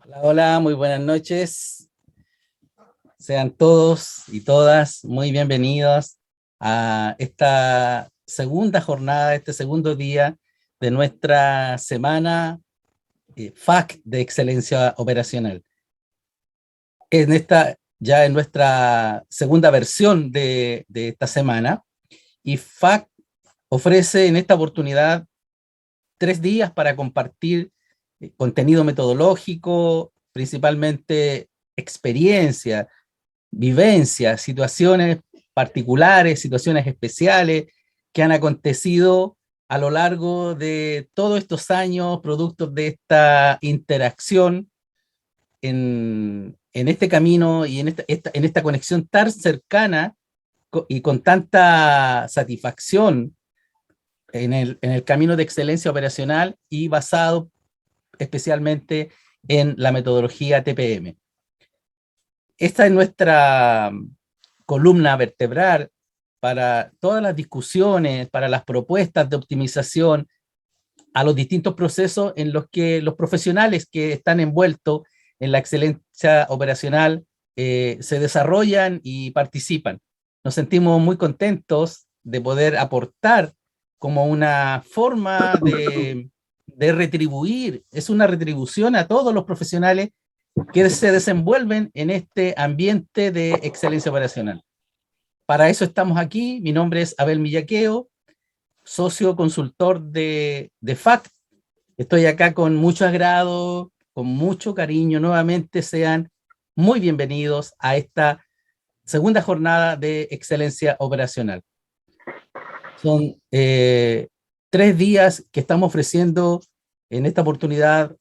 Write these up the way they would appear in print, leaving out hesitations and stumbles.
Hola, hola, muy buenas noches. Sean todos y todas muy bienvenidos a esta segunda jornada, este segundo día de nuestra semana FAC de Excelencia Operacional. Ya en nuestra segunda versión de esta semana, y FAC ofrece en esta oportunidad 3 días para compartir contenido metodológico, principalmente experiencia, vivencias, situaciones particulares, situaciones especiales que han acontecido a lo largo de todos estos años, productos de esta interacción en este camino y en esta conexión tan cercana y con tanta satisfacción en el camino de excelencia operacional y basado especialmente en la metodología TPM. Esta es nuestra columna vertebral para todas las discusiones, para las propuestas de optimización a los distintos procesos en los que los profesionales que están envueltos en la excelencia operacional se desarrollan y participan. Nos sentimos muy contentos de poder aportar como una forma de retribuir, es una retribución a todos los profesionales que se desenvuelven en este ambiente de excelencia operacional. Para eso estamos aquí. Mi nombre es Abel Millaqueo, socio consultor de FAC. Estoy acá con mucho agrado, con mucho cariño. Nuevamente sean muy bienvenidos a esta segunda jornada de excelencia operacional. Son 3 días que estamos ofreciendo en esta oportunidad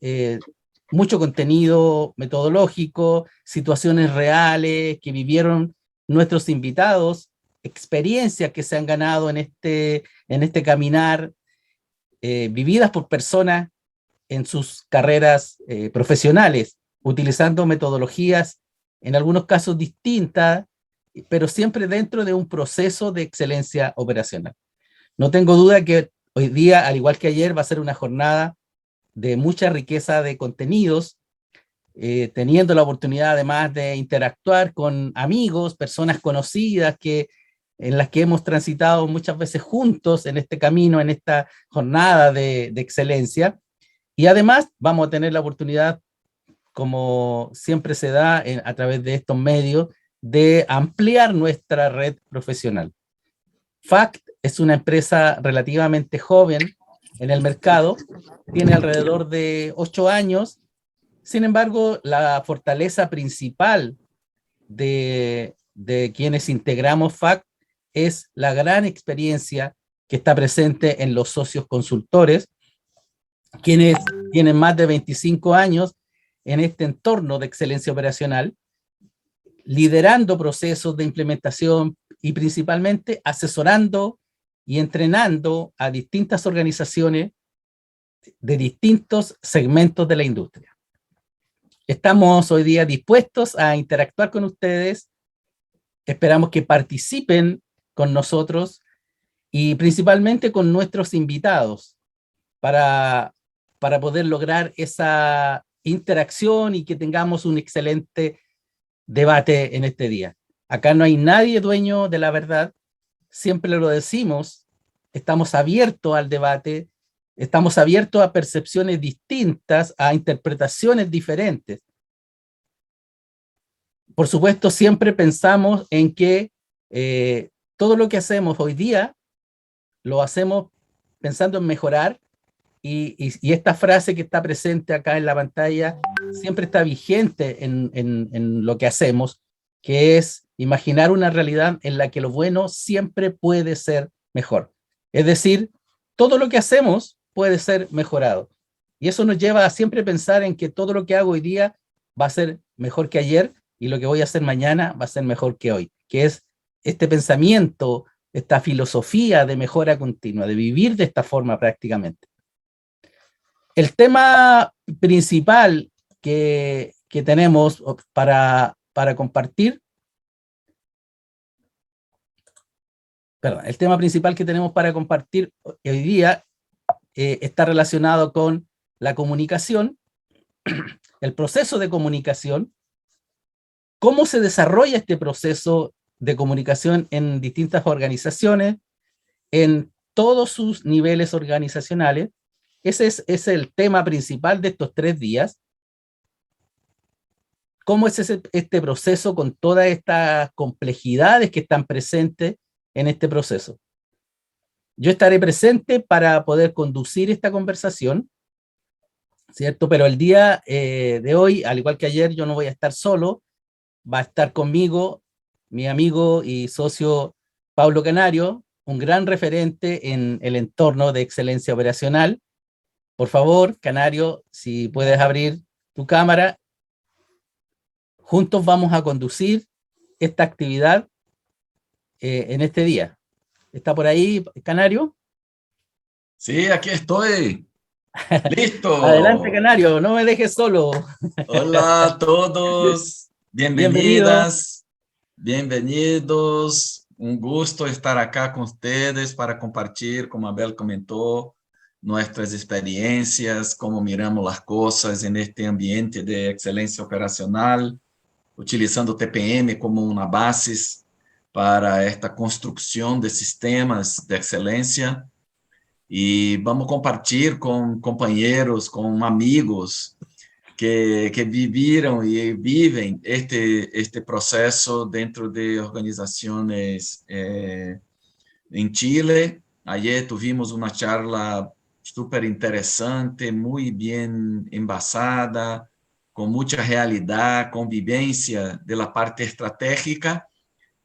mucho contenido metodológico, situaciones reales que vivieron nuestros invitados, experiencias que se han ganado en este caminar, vividas por personas en sus carreras profesionales, utilizando metodologías en algunos casos distintas, pero siempre dentro de un proceso de excelencia operacional. No tengo duda que hoy día, al igual que ayer, va a ser una jornada de mucha riqueza de contenidos, teniendo la oportunidad además de interactuar con amigos, personas conocidas en las que hemos transitado muchas veces juntos en este camino, en esta jornada de excelencia. Y además vamos a tener la oportunidad, como siempre se da a través de estos medios, de ampliar nuestra red profesional. FACT es una empresa relativamente joven en el mercado, tiene alrededor de 8 años. Sin embargo, la fortaleza principal de quienes integramos FACT es la gran experiencia que está presente en los socios consultores, quienes tienen más de 25 años en este entorno de excelencia operacional, liderando procesos de implementación y principalmente asesorando y entrenando a distintas organizaciones de distintos segmentos de la industria. Estamos hoy día dispuestos a interactuar con ustedes, esperamos que participen con nosotros y principalmente con nuestros invitados para poder lograr esa interacción y que tengamos un excelente debate en este día. Acá no hay nadie dueño de la verdad, siempre lo decimos, estamos abiertos al debate, estamos abiertos a percepciones distintas, a interpretaciones diferentes. Por supuesto, siempre pensamos en que todo lo que hacemos hoy día lo hacemos pensando en mejorar y esta frase que está presente acá en la pantalla siempre está vigente en lo que hacemos, que es imaginar una realidad en la que lo bueno siempre puede ser mejor. Es decir, todo lo que hacemos puede ser mejorado. Y eso nos lleva a siempre pensar en que todo lo que hago hoy día va a ser mejor que ayer y lo que voy a hacer mañana va a ser mejor que hoy, que es este pensamiento, esta filosofía de mejora continua, de vivir de esta forma prácticamente. El tema principal que tenemos para compartir perdón, el tema principal que tenemos para compartir hoy día está relacionado con la comunicación, el proceso de comunicación, cómo se desarrolla este proceso de comunicación en distintas organizaciones, en todos sus niveles organizacionales. Ese es el tema principal de estos 3 días. ¿Cómo es este proceso con todas estas complejidades que están presentes en este proceso? Yo estaré presente para poder conducir esta conversación, ¿cierto? Pero el día de hoy, al igual que ayer, yo no voy a estar solo, va a estar conmigo mi amigo y socio Pablo Canario, un gran referente en el entorno de excelencia operacional. Por favor, Canario, si puedes abrir tu cámara, juntos vamos a conducir esta actividad en este día. ¿Está por ahí, Canario? Sí, aquí estoy. Adelante, Listo. Canario, no me dejes solo. Hola a todos. Bienvenido. Bienvenidas, bienvenidos. Un gusto estar acá con ustedes para compartir, como Abel comentó, nuestras experiencias, cómo miramos las cosas en este ambiente de excelencia operacional, utilizando TPM como una base para esta construcción de sistemas de excelencia. E vamos compartilhar com companheiros, com amigos que viveram e vivem este processo dentro de organizações em Chile. Ayer tuvimos uma charla super interessante, muito bem embasada, com muita realidade, convivência da parte estratégica.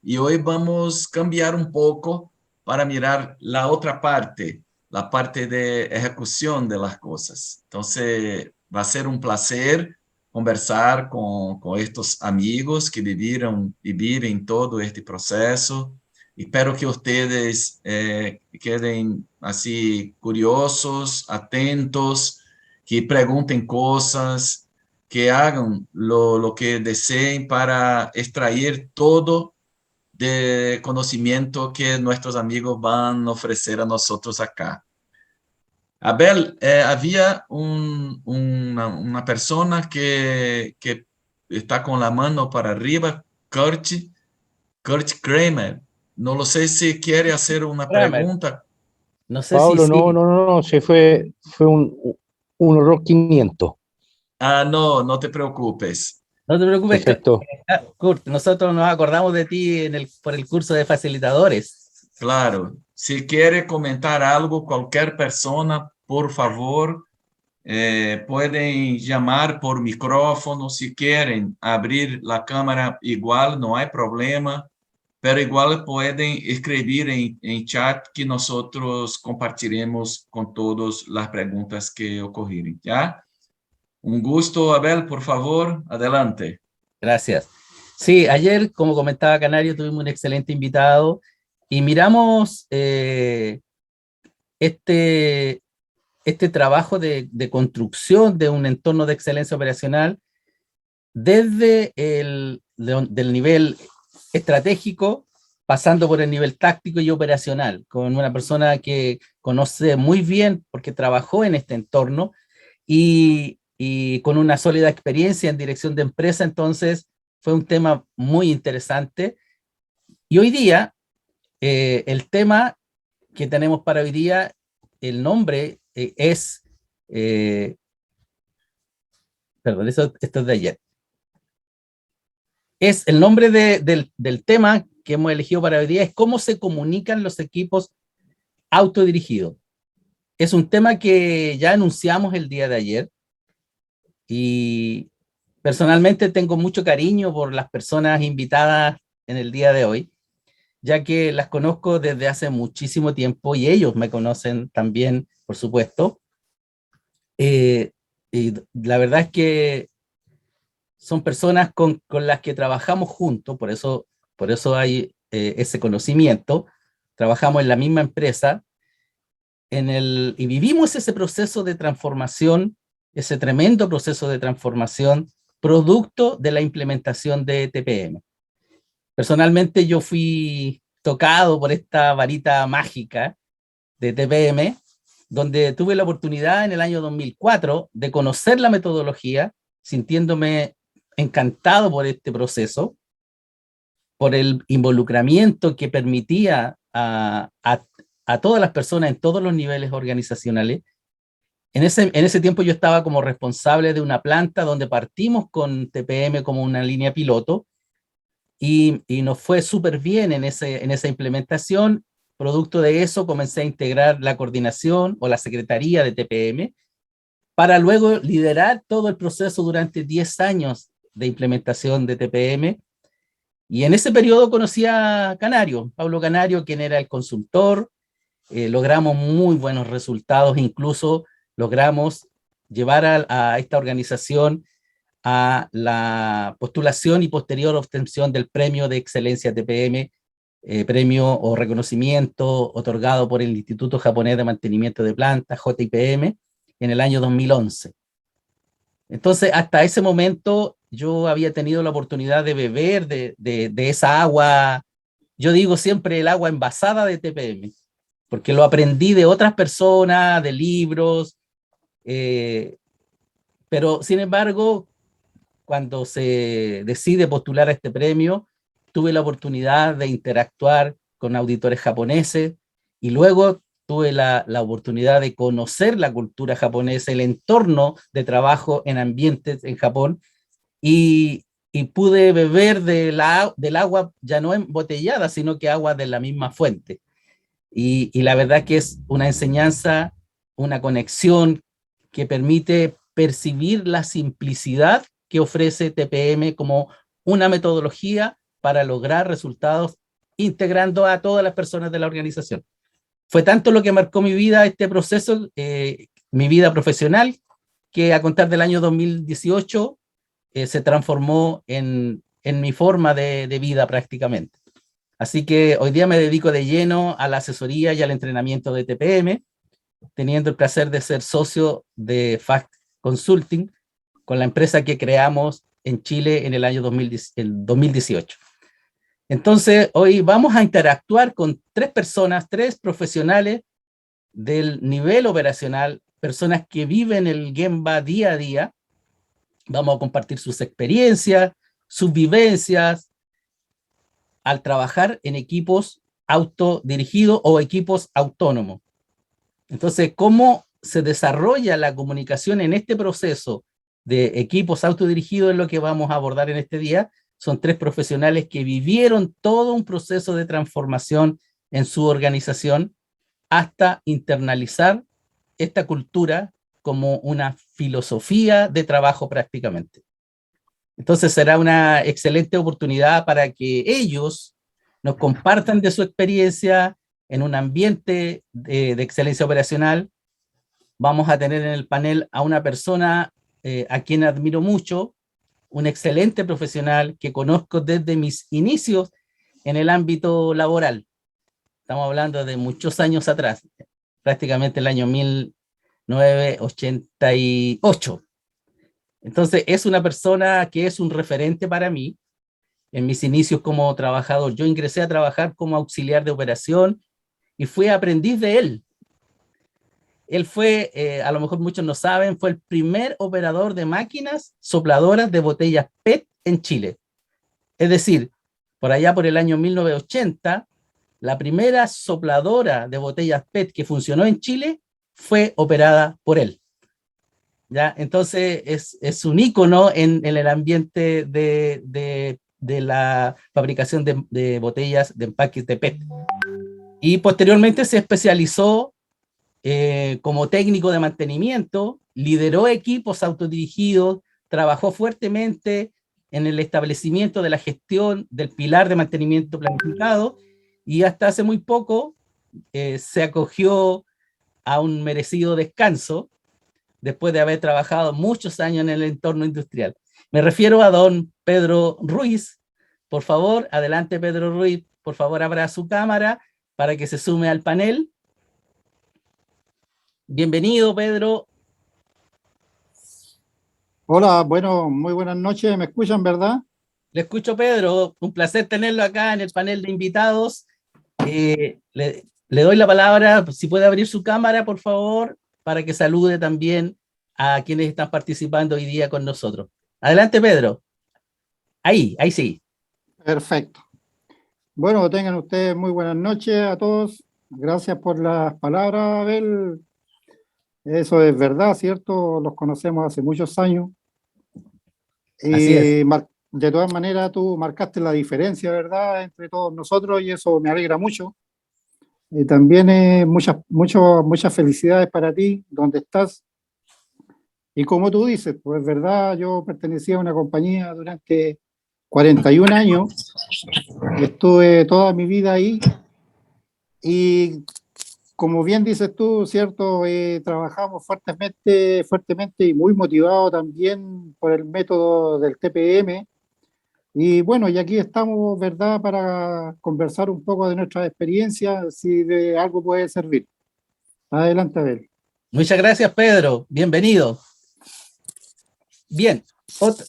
E hoje vamos cambiar um pouco para mirar a outra parte, la parte de ejecución de las cosas. Entonces, va a ser un placer conversar con estos amigos que vivieron y viven todo este proceso. Espero que ustedes queden así curiosos, atentos, que pregunten cosas, que hagan lo que deseen para extraer todo de conocimiento que nuestros amigos van a ofrecer a nosotros acá. Abel, había una persona que está con la mano para arriba, Kurt Kramer. No lo sé si quiere hacer una Kramer, pregunta. no sé si Pablo, no, sí. no, no, no, se fue un error 500. Ah, no, no te preocupes. No te preocupes, Perfecto. Kurt, nosotros nos acordamos de ti por el curso de facilitadores. Claro, si quiere comentar algo, cualquier persona, por favor, pueden llamar por micrófono. Si quieren abrir la cámara, igual, no hay problema, pero igual pueden escribir en chat que nosotros compartiremos con todas las preguntas que ocurrieren, ¿ya? Un gusto, Abel, por favor, adelante. Gracias. Sí, ayer, como comentaba Canario, tuvimos un excelente invitado y miramos este, este trabajo de construcción de un entorno de excelencia operacional desde del nivel estratégico, pasando por el nivel táctico y operacional, con una persona que conoce muy bien porque trabajó en este entorno y con una sólida experiencia en dirección de empresa. Entonces fue un tema muy interesante. Y hoy día, el tema que tenemos para hoy día, el nombre es, perdón, esto es de ayer, es el nombre del tema que hemos elegido para hoy día, es cómo se comunican los equipos autodirigidos. Es un tema que ya anunciamos el día de ayer y personalmente tengo mucho cariño por las personas invitadas en el día de hoy, ya que las conozco desde hace muchísimo tiempo y ellos me conocen también, por supuesto. Y la verdad es que son personas con las que trabajamos juntos, por eso hay ese conocimiento. Trabajamos en la misma empresa y vivimos ese proceso de transformación, ese tremendo proceso de transformación, producto de la implementación de TPM. Personalmente yo fui tocado por esta varita mágica de TPM, donde tuve la oportunidad en el año 2004 de conocer la metodología, sintiéndome encantado por este proceso, por el involucramiento que permitía a todas las personas en todos los niveles organizacionales. En ese tiempo yo estaba como responsable de una planta donde partimos con TPM como una línea piloto y nos fue súper bien en esa implementación. Producto de eso comencé a integrar la coordinación o la secretaría de TPM para luego liderar todo el proceso durante 10 años de implementación de TPM. Y en ese periodo conocí a Canario, Pablo Canario, quien era el consultor. Logramos muy buenos resultados, incluso logramos llevar a esta organización a la postulación y posterior obtención del premio de excelencia TPM, premio o reconocimiento otorgado por el Instituto Japonés de Mantenimiento de Plantas, JIPM, en el año 2011. Entonces, hasta ese momento yo había tenido la oportunidad de beber de esa agua, yo digo siempre el agua envasada de TPM, porque lo aprendí de otras personas, de libros, pero sin embargo, cuando se decide postular a este premio, tuve la oportunidad de interactuar con auditores japoneses y luego tuve la oportunidad de conocer la cultura japonesa, el entorno de trabajo en ambientes en Japón y pude beber del agua ya no embotellada, sino que agua de la misma fuente. Y la verdad que es una enseñanza, una conexión que permite percibir la simplicidad que ofrece TPM como una metodología para lograr resultados integrando a todas las personas de la organización. Fue tanto lo que marcó mi vida este proceso, mi vida profesional, que a contar del año 2018 se transformó en mi forma de vida prácticamente. Así que hoy día me dedico de lleno a la asesoría y al entrenamiento de TPM, teniendo el placer de ser socio de FACT Consulting, con la empresa que creamos en Chile en el año 2018. Entonces, hoy vamos a interactuar con tres personas, tres profesionales del nivel operacional, personas que viven el Gemba día a día. Vamos a compartir sus experiencias, sus vivencias al trabajar en equipos autodirigidos o equipos autónomos. Entonces, ¿cómo se desarrolla la comunicación en este proceso de equipos autodirigidos? Es lo que vamos a abordar en este día. Son tres profesionales que vivieron todo un proceso de transformación en su organización hasta internalizar esta cultura como una filosofía de trabajo prácticamente. Entonces será una excelente oportunidad para que ellos nos compartan de su experiencia en un ambiente de excelencia operacional. Vamos a tener en el panel a una persona a quien admiro mucho, un excelente profesional que conozco desde mis inicios en el ámbito laboral. Estamos hablando de muchos años atrás, prácticamente el año 1988. Entonces es una persona que es un referente para mí. En mis inicios como trabajador, yo ingresé a trabajar como auxiliar de operación y fui aprendiz de él. Él fue, a lo mejor muchos no saben, fue el primer operador de máquinas sopladoras de botellas PET en Chile. Es decir, por allá por el año 1980, la primera sopladora de botellas PET que funcionó en Chile fue operada por él. ¿Ya? Entonces es un ícono en el ambiente de la fabricación de botellas de empaques de PET. Y posteriormente se especializó como técnico de mantenimiento, lideró equipos autodirigidos, trabajó fuertemente en el establecimiento de la gestión del pilar de mantenimiento planificado y hasta hace muy poco se acogió a un merecido descanso después de haber trabajado muchos años en el entorno industrial. Me refiero a don Pedro Ruiz. Por favor, adelante Pedro Ruiz, por favor abra su cámara para que se sume al panel. Bienvenido, Pedro. Hola, bueno, muy buenas noches, ¿me escuchan, verdad? Le escucho, Pedro. Un placer tenerlo acá en el panel de invitados. Le doy la palabra, si puede abrir su cámara, por favor, para que salude también a quienes están participando hoy día con nosotros. Adelante, Pedro. Ahí sí. Perfecto. Bueno, tengan ustedes muy buenas noches a todos. Gracias por las palabras, Abel. Eso es verdad, ¿cierto? Los conocemos hace muchos años. Así es. Y de todas maneras tú marcaste la diferencia, ¿verdad?, entre todos nosotros y eso me alegra mucho. Y también muchas felicidades para ti, donde estás. Y como tú dices, pues es verdad, yo pertenecía a una compañía durante 41 años y estuve toda mi vida ahí. Y como bien dices tú, ¿cierto? Trabajamos fuertemente y muy motivados también por el método del TPM. Y bueno, y aquí estamos, ¿verdad?, para conversar un poco de nuestras experiencias, si de algo puede servir. Adelante, Abel. Muchas gracias, Pedro. Bienvenido. Bien,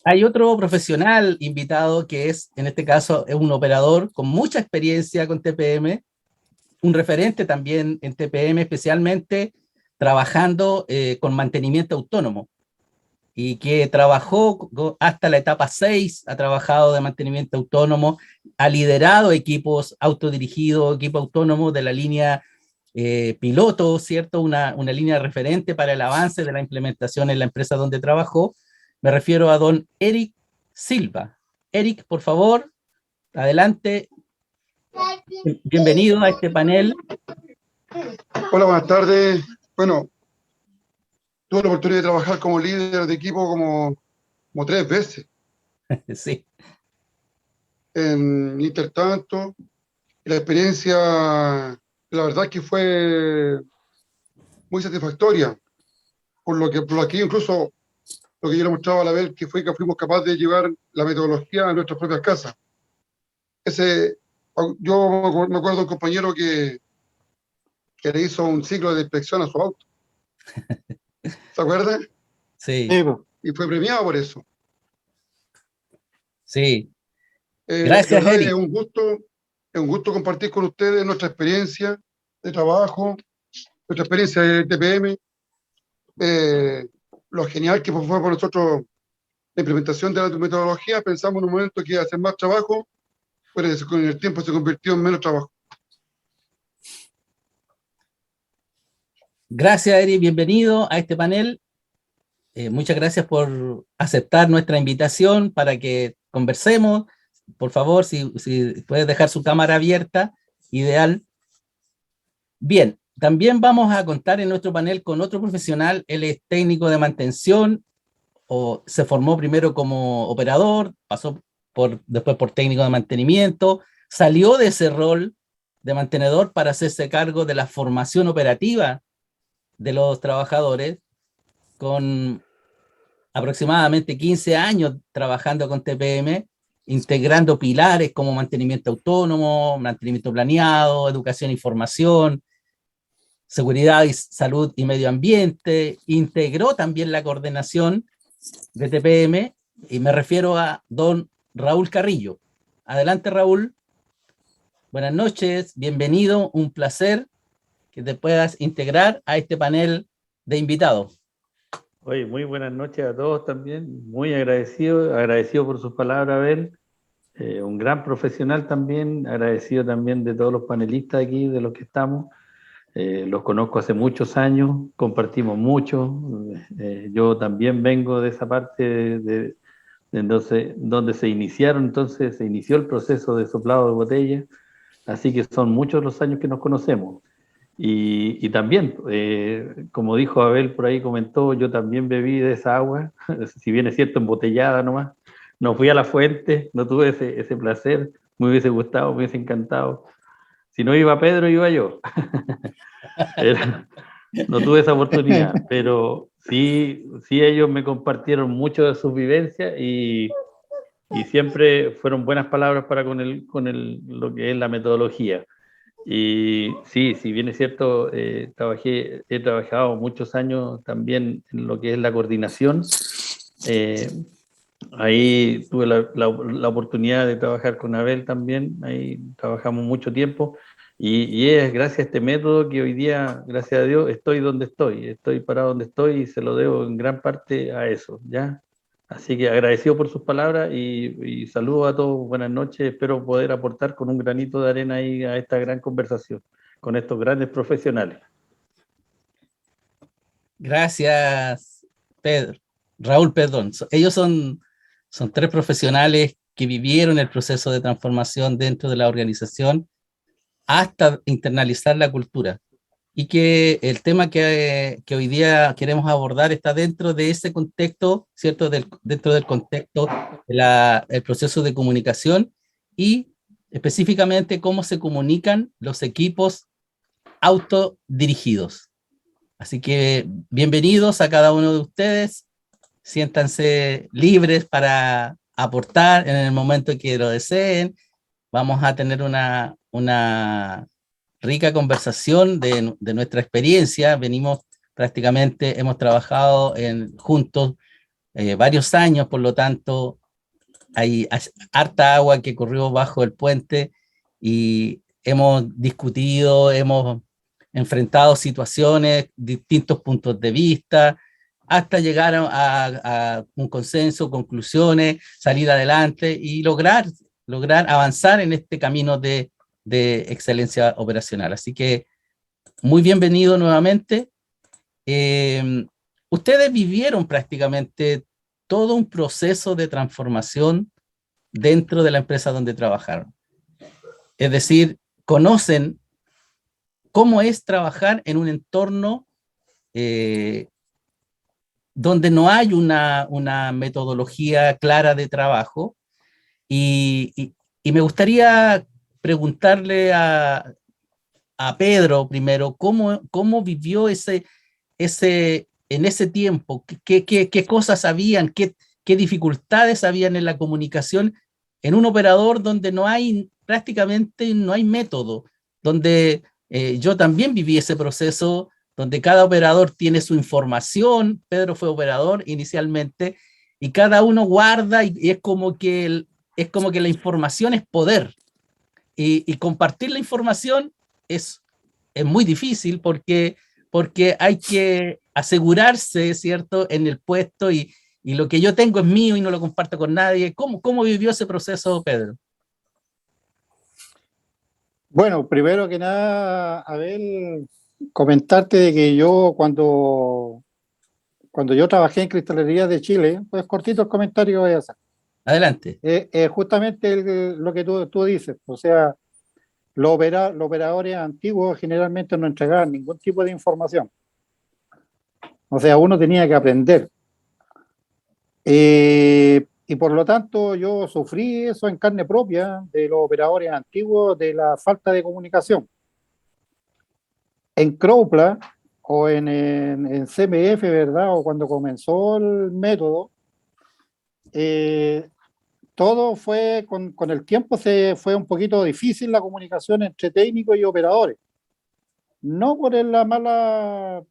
hay otro profesional invitado que es, en este caso, es un operador con mucha experiencia con TPM, un referente también en TPM, especialmente trabajando con mantenimiento autónomo y que trabajó hasta la etapa 6, ha trabajado de mantenimiento autónomo, ha liderado equipos autodirigidos, equipos autónomos de la línea piloto, ¿cierto? Una línea referente para el avance de la implementación en la empresa donde trabajó. Me refiero a don Eric Silva. Eric, por favor, adelante. Bienvenido a este panel. Hola, buenas tardes. Bueno, tuve la oportunidad de trabajar como líder de equipo como 3 veces Sí. en Intertanto. La experiencia, la verdad que fue muy satisfactoria, por lo que incluso lo que yo le mostraba a la vez, que fue que fuimos capaces de llevar la metodología a nuestras propias casas. Yo me acuerdo de un compañero que le hizo un ciclo de inspección a su auto. ¿Se acuerdan? Sí, Y fue premiado por eso. sí. De Gracias, verdad Eric. es un gusto compartir con ustedes nuestra experiencia de trabajo, nuestra experiencia de TPM, lo genial que fue para nosotros la implementación de la metodología. Pensamos en un momento que iba a hacer más trabajo, pero con el tiempo se convirtió en menos trabajo. Gracias, Eric. Bienvenido a este panel. Muchas gracias por aceptar nuestra invitación para que conversemos. Por favor, si puedes dejar su cámara abierta, ideal. Bien, también vamos a contar en nuestro panel con otro profesional. Él es técnico de mantención, o se formó primero como operador, pasó después por técnico de mantenimiento, salió de ese rol de mantenedor para hacerse cargo de la formación operativa de los trabajadores, con aproximadamente 15 años trabajando con TPM, integrando pilares como mantenimiento autónomo, mantenimiento planeado, educación y formación, seguridad y salud y medio ambiente. Integró también la coordinación de TPM y me refiero a don Raúl Carrillo. Adelante, Raúl. Buenas noches, bienvenido, un placer que te puedas integrar a este panel de invitados. Oye, muy buenas noches a todos también, muy agradecido por sus palabras, Abel, un gran profesional también, agradecido también de todos los panelistas aquí, de los que estamos, los conozco hace muchos años, compartimos mucho, yo también vengo de esa parte entonces, donde se inició el proceso de soplado de botella, así que son muchos los años que nos conocemos. Y también, como dijo Abel, por ahí comentó, yo también bebí de esa agua, si bien es cierto, embotellada nomás. No fui a la fuente, no tuve ese placer, me hubiese gustado, me hubiese encantado. Si no iba Pedro, iba yo. No tuve esa oportunidad, pero sí ellos me compartieron mucho de sus vivencias y siempre fueron buenas palabras para con lo que es la metodología. Y sí, si bien es cierto, he trabajado muchos años también en lo que es la coordinación. Ahí tuve la oportunidad de trabajar con Abel también, ahí trabajamos mucho tiempo. Y es gracias a este método que hoy día, gracias a Dios, estoy parado donde estoy y se lo debo en gran parte a eso, ¿ya? Así que agradecido por sus palabras y saludo a todos, buenas noches, espero poder aportar con un granito de arena ahí a esta gran conversación con estos grandes profesionales. Gracias, Pedro. Raúl, perdón. Ellos son tres profesionales que vivieron el proceso de transformación dentro de la organización hasta internalizar la cultura. Y que el tema que hoy día queremos abordar está dentro de ese contexto, ¿cierto? Dentro del contexto del proceso de comunicación y específicamente cómo se comunican los equipos autodirigidos. Así que bienvenidos a cada uno de ustedes, siéntanse libres para aportar en el momento que lo deseen. Vamos a tener una rica conversación de nuestra experiencia. Hemos trabajado juntos varios años, por lo tanto, hay harta agua que corrió bajo el puente y hemos discutido, hemos enfrentado situaciones, distintos puntos de vista, hasta llegar a un consenso, conclusiones, salir adelante y lograr avanzar en este camino de excelencia operacional. Así que muy bienvenido nuevamente. Ustedes vivieron prácticamente todo un proceso de transformación dentro de la empresa donde trabajaron. Es decir, conocen cómo es trabajar en un entorno donde no hay una metodología clara de trabajo. Y me gustaría preguntarle a Pedro primero, ¿cómo vivió en ese tiempo? ¿Qué cosas habían? ¿Qué dificultades habían en la comunicación en un operador donde prácticamente no hay método? Donde yo también viví ese proceso, donde cada operador tiene su información. Pedro fue operador inicialmente, y cada uno guarda, y es como que la información es poder. Y compartir la información es muy difícil porque hay que asegurarse, ¿cierto?, en el puesto, y lo que yo tengo es mío y no lo comparto con nadie. ¿Cómo vivió ese proceso, Pedro? Bueno, primero que nada, Abel, comentarte de que yo cuando yo trabajé en Cristalería de Chile, pues cortito el comentario que voy a hacer. Adelante. Justamente lo que tú dices, o sea, los operadores antiguos generalmente no entregaban ningún tipo de información. O sea, uno tenía que aprender. Y por lo tanto yo sufrí eso en carne propia de los operadores antiguos, de la falta de comunicación. En Cropla o en CMF, ¿verdad? O cuando comenzó el método, todo fue, con el tiempo fue un poquito difícil la comunicación entre técnicos y operadores. No por la mala,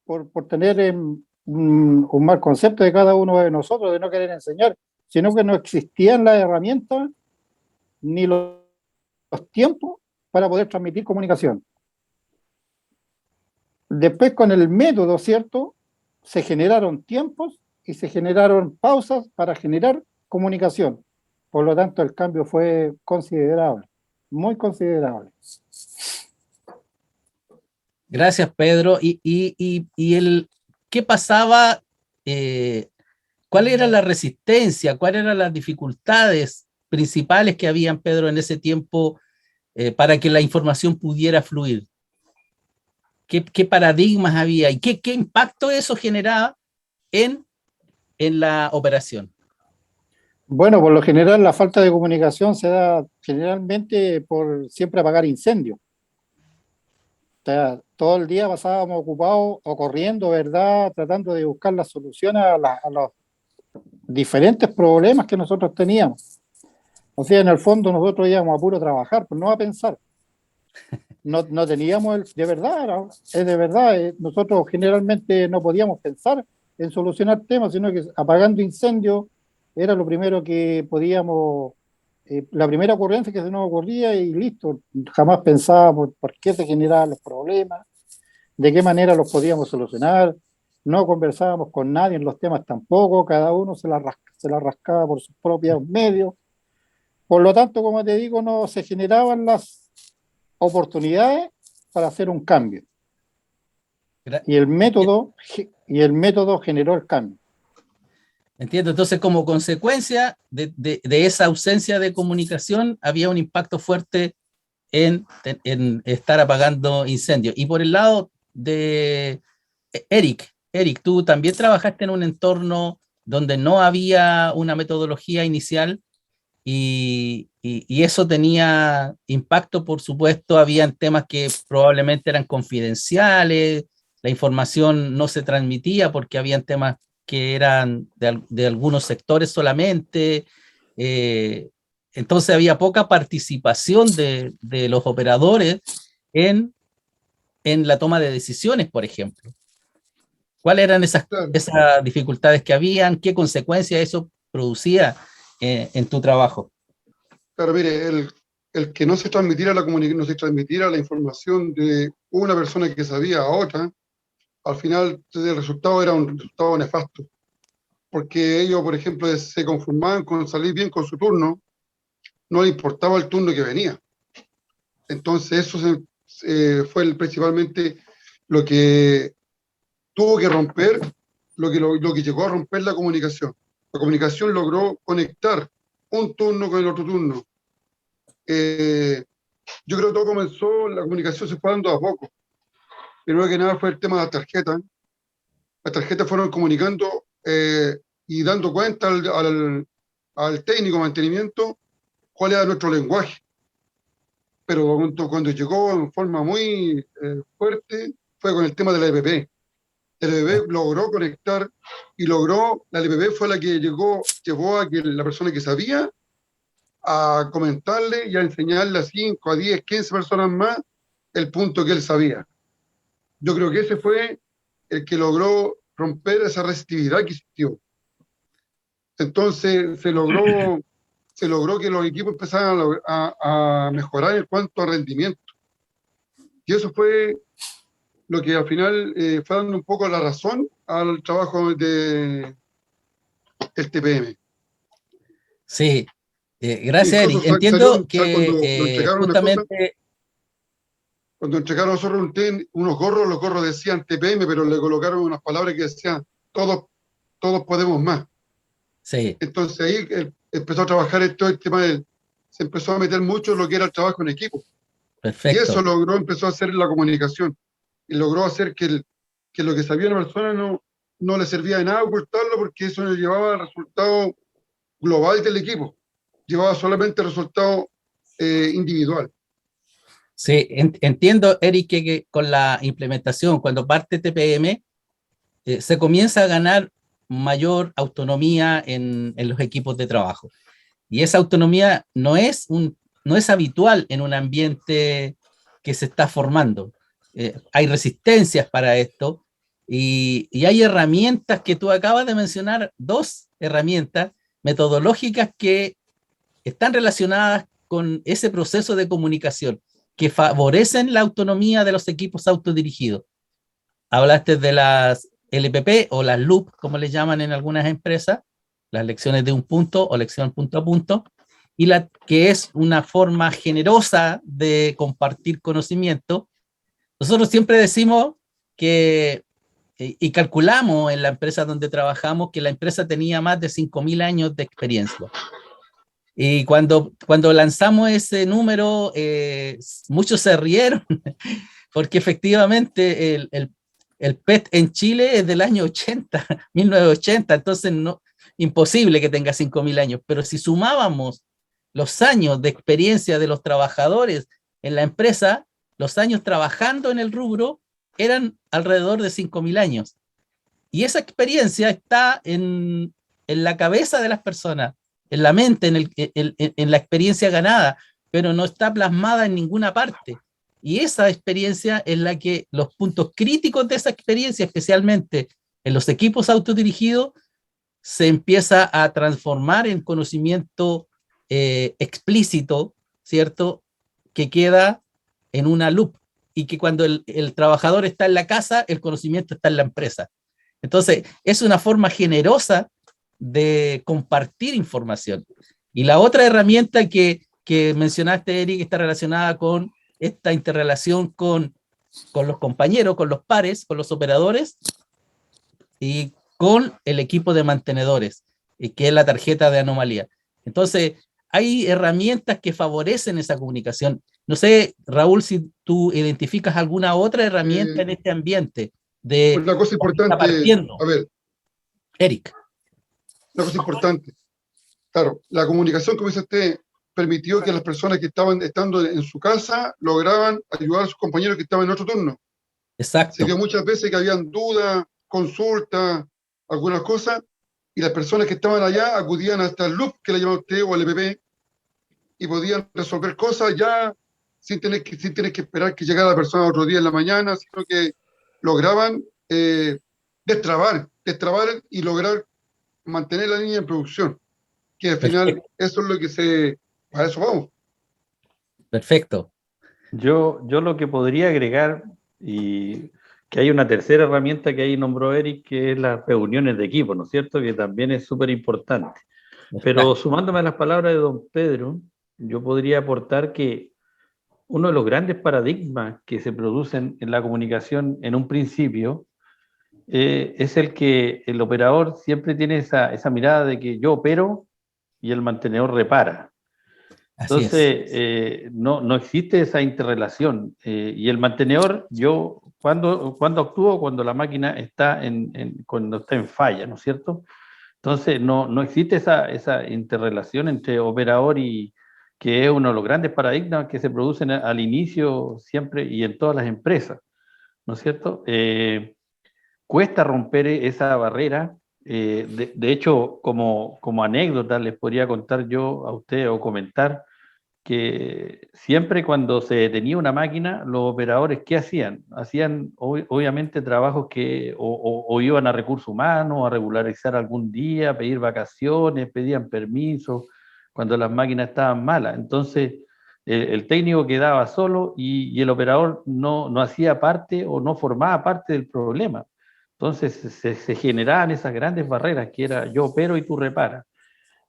por tener un mal concepto de cada uno de nosotros, de no querer enseñar, sino que no existían las herramientas ni los tiempos para poder transmitir comunicación. Después, con el método, ¿cierto?, se generaron tiempos y se generaron pausas para generar comunicación. Por lo tanto, el cambio fue considerable, muy considerable. Gracias, Pedro. ¿Qué pasaba? ¿Cuál era la resistencia? ¿Cuáles eran las dificultades principales que habían, Pedro, en ese tiempo para que la información pudiera fluir? ¿Qué paradigmas había y qué impacto eso generaba en la operación? Bueno, por lo general la falta de comunicación se da generalmente por siempre apagar incendios. O sea, todo el día pasábamos ocupados o corriendo, ¿verdad?, tratando de buscar las soluciones a los diferentes problemas que nosotros teníamos. O sea, en el fondo nosotros íbamos a puro trabajar, pues no a pensar. No teníamos, de verdad, nosotros generalmente no podíamos pensar en solucionar temas, sino que apagando incendios era lo primero que podíamos la primera ocurrencia que se nos ocurría y listo, jamás pensábamos por qué se generaban los problemas, de qué manera los podíamos solucionar, no conversábamos con nadie en los temas tampoco, cada uno se la rascaba por sus propios medios. Por lo tanto, como te digo, no se generaban las oportunidades para hacer un cambio. Y el método generó el cambio. Entiendo, entonces como consecuencia de esa ausencia de comunicación había un impacto fuerte en estar apagando incendios. Y por el lado de Eric, tú también trabajaste en un entorno donde no había una metodología inicial y eso tenía impacto, por supuesto, habían temas que probablemente eran confidenciales, la información no se transmitía porque habían temas que eran de algunos sectores solamente, entonces había poca participación de los operadores en la toma de decisiones, por ejemplo. ¿Cuáles eran esas dificultades que habían? ¿Qué consecuencias eso producía en tu trabajo? Claro, mire, el que no se transmitiera no se transmitiera la información de una persona que sabía a otra, al final el resultado era un resultado nefasto. Porque ellos, por ejemplo, se conformaban con salir bien con su turno, no le importaba el turno que venía. Entonces eso fue principalmente lo que tuvo que romper, lo que llegó a romper la comunicación. La comunicación logró conectar un turno con el otro turno. Yo creo que todo comenzó, la comunicación se fue dando a poco. Primero que nada fue el tema de las tarjetas. Las tarjetas fueron comunicando y dando cuenta al técnico de mantenimiento cuál era nuestro lenguaje. Pero cuando llegó en forma muy fuerte fue con el tema de la EPP. El EPP logró conectar y la EPP fue la que llevó a que la persona que sabía a comentarle y a enseñarle a 5, a 10, 15 personas más el punto que él sabía. Yo creo que ese fue el que logró romper esa resistividad que existió. Entonces se logró que los equipos empezaran a mejorar en cuanto a rendimiento. Y eso fue lo que al final fue dando un poco la razón al trabajo del TPM. Sí, gracias, Eric. Entiendo que justamente... Cuando entregaron a nosotros unos gorros, los gorros decían TPM, pero le colocaron unas palabras que decían todos podemos más. Sí. Entonces ahí empezó a trabajar todo el tema se empezó a meter mucho en lo que era el trabajo en equipo. Perfecto. Y eso empezó a hacer la comunicación. Y logró hacer que lo que sabía una persona no le servía de nada ocultarlo, porque eso no llevaba al resultado global del equipo. Llevaba solamente el resultado individual. Sí, entiendo, Eric, que con la implementación, cuando parte TPM, se comienza a ganar mayor autonomía en los equipos de trabajo. Y esa autonomía no es habitual en un ambiente que se está formando. Hay resistencias para esto y hay herramientas que tú acabas de mencionar, 2 herramientas metodológicas que están relacionadas con ese proceso de comunicación, que favorecen la autonomía de los equipos autodirigidos. Hablaste de las LPP o las loop, como les llaman en algunas empresas, las lecciones de un punto o lección punto a punto, y que es una forma generosa de compartir conocimiento. Nosotros siempre decimos que, y calculamos en la empresa donde trabajamos, que la empresa tenía más de 5.000 años de experiencia. Y cuando lanzamos ese número, muchos se rieron, porque efectivamente el PET en Chile es del año 80, 1980, entonces imposible que tenga 5.000 años, pero si sumábamos los años de experiencia de los trabajadores en la empresa, los años trabajando en el rubro eran alrededor de 5.000 años. Y esa experiencia está en la cabeza de las personas, en la mente, en la experiencia ganada, pero no está plasmada en ninguna parte. Y esa experiencia es la que los puntos críticos de esa experiencia, especialmente en los equipos autodirigidos, se empieza a transformar en conocimiento explícito, ¿cierto? Que queda en una loop y que cuando el trabajador está en la casa, el conocimiento está en la empresa. Entonces, es una forma generosa de compartir información. Y la otra herramienta que mencionaste, Eric, está relacionada con esta interrelación con los compañeros, con los pares, con los operadores y con el equipo de mantenedores, que es la tarjeta de anomalía. Entonces, hay herramientas que favorecen esa comunicación. No sé, Raúl, si tú identificas alguna otra herramienta en este ambiente de Una cosa está importante, partiendo. a ver, Eric. una cosa importante. Claro, la comunicación, como dice usted, permitió que las personas que estaban estando en su casa lograban ayudar a sus compañeros que estaban en otro turno. Exacto. Se dio muchas veces que habían dudas, consultas, algunas cosas, y las personas que estaban allá acudían hasta el loop que le llama usted o el EPP y podían resolver cosas ya sin tener que esperar que llegara la persona otro día en la mañana, sino que lograban destrabar y lograr mantener la línea en producción, que al final Perfecto. eso es lo que para eso vamos. Perfecto. Yo lo que podría agregar, y que hay una tercera herramienta que ahí nombró Eric, que es las reuniones de equipo, ¿no es cierto? Que también es súper importante. Pero sumándome a las palabras de don Pedro, yo podría aportar que uno de los grandes paradigmas que se producen en la comunicación en un principio es el que el operador siempre tiene esa mirada de que yo opero y el mantenedor repara. Entonces, no existe esa interrelación. Y el mantenedor, cuando actúo, cuando la máquina está cuando está en falla, ¿no es cierto? Entonces, no existe esa interrelación entre operador y que es uno de los grandes paradigmas que se producen al inicio siempre y en todas las empresas, ¿no es cierto? Cuesta romper esa barrera. De hecho, como anécdota, les podría contar yo a usted o comentar que siempre cuando se detenía una máquina, los operadores, ¿qué hacían? Hacían obviamente trabajos que o iban a recursos humanos, a regularizar algún día, pedir vacaciones, pedían permiso, cuando las máquinas estaban malas. Entonces, el técnico quedaba solo y el operador no hacía parte o no formaba parte del problema. Entonces, se generaban esas grandes barreras que era yo opero y tú reparas.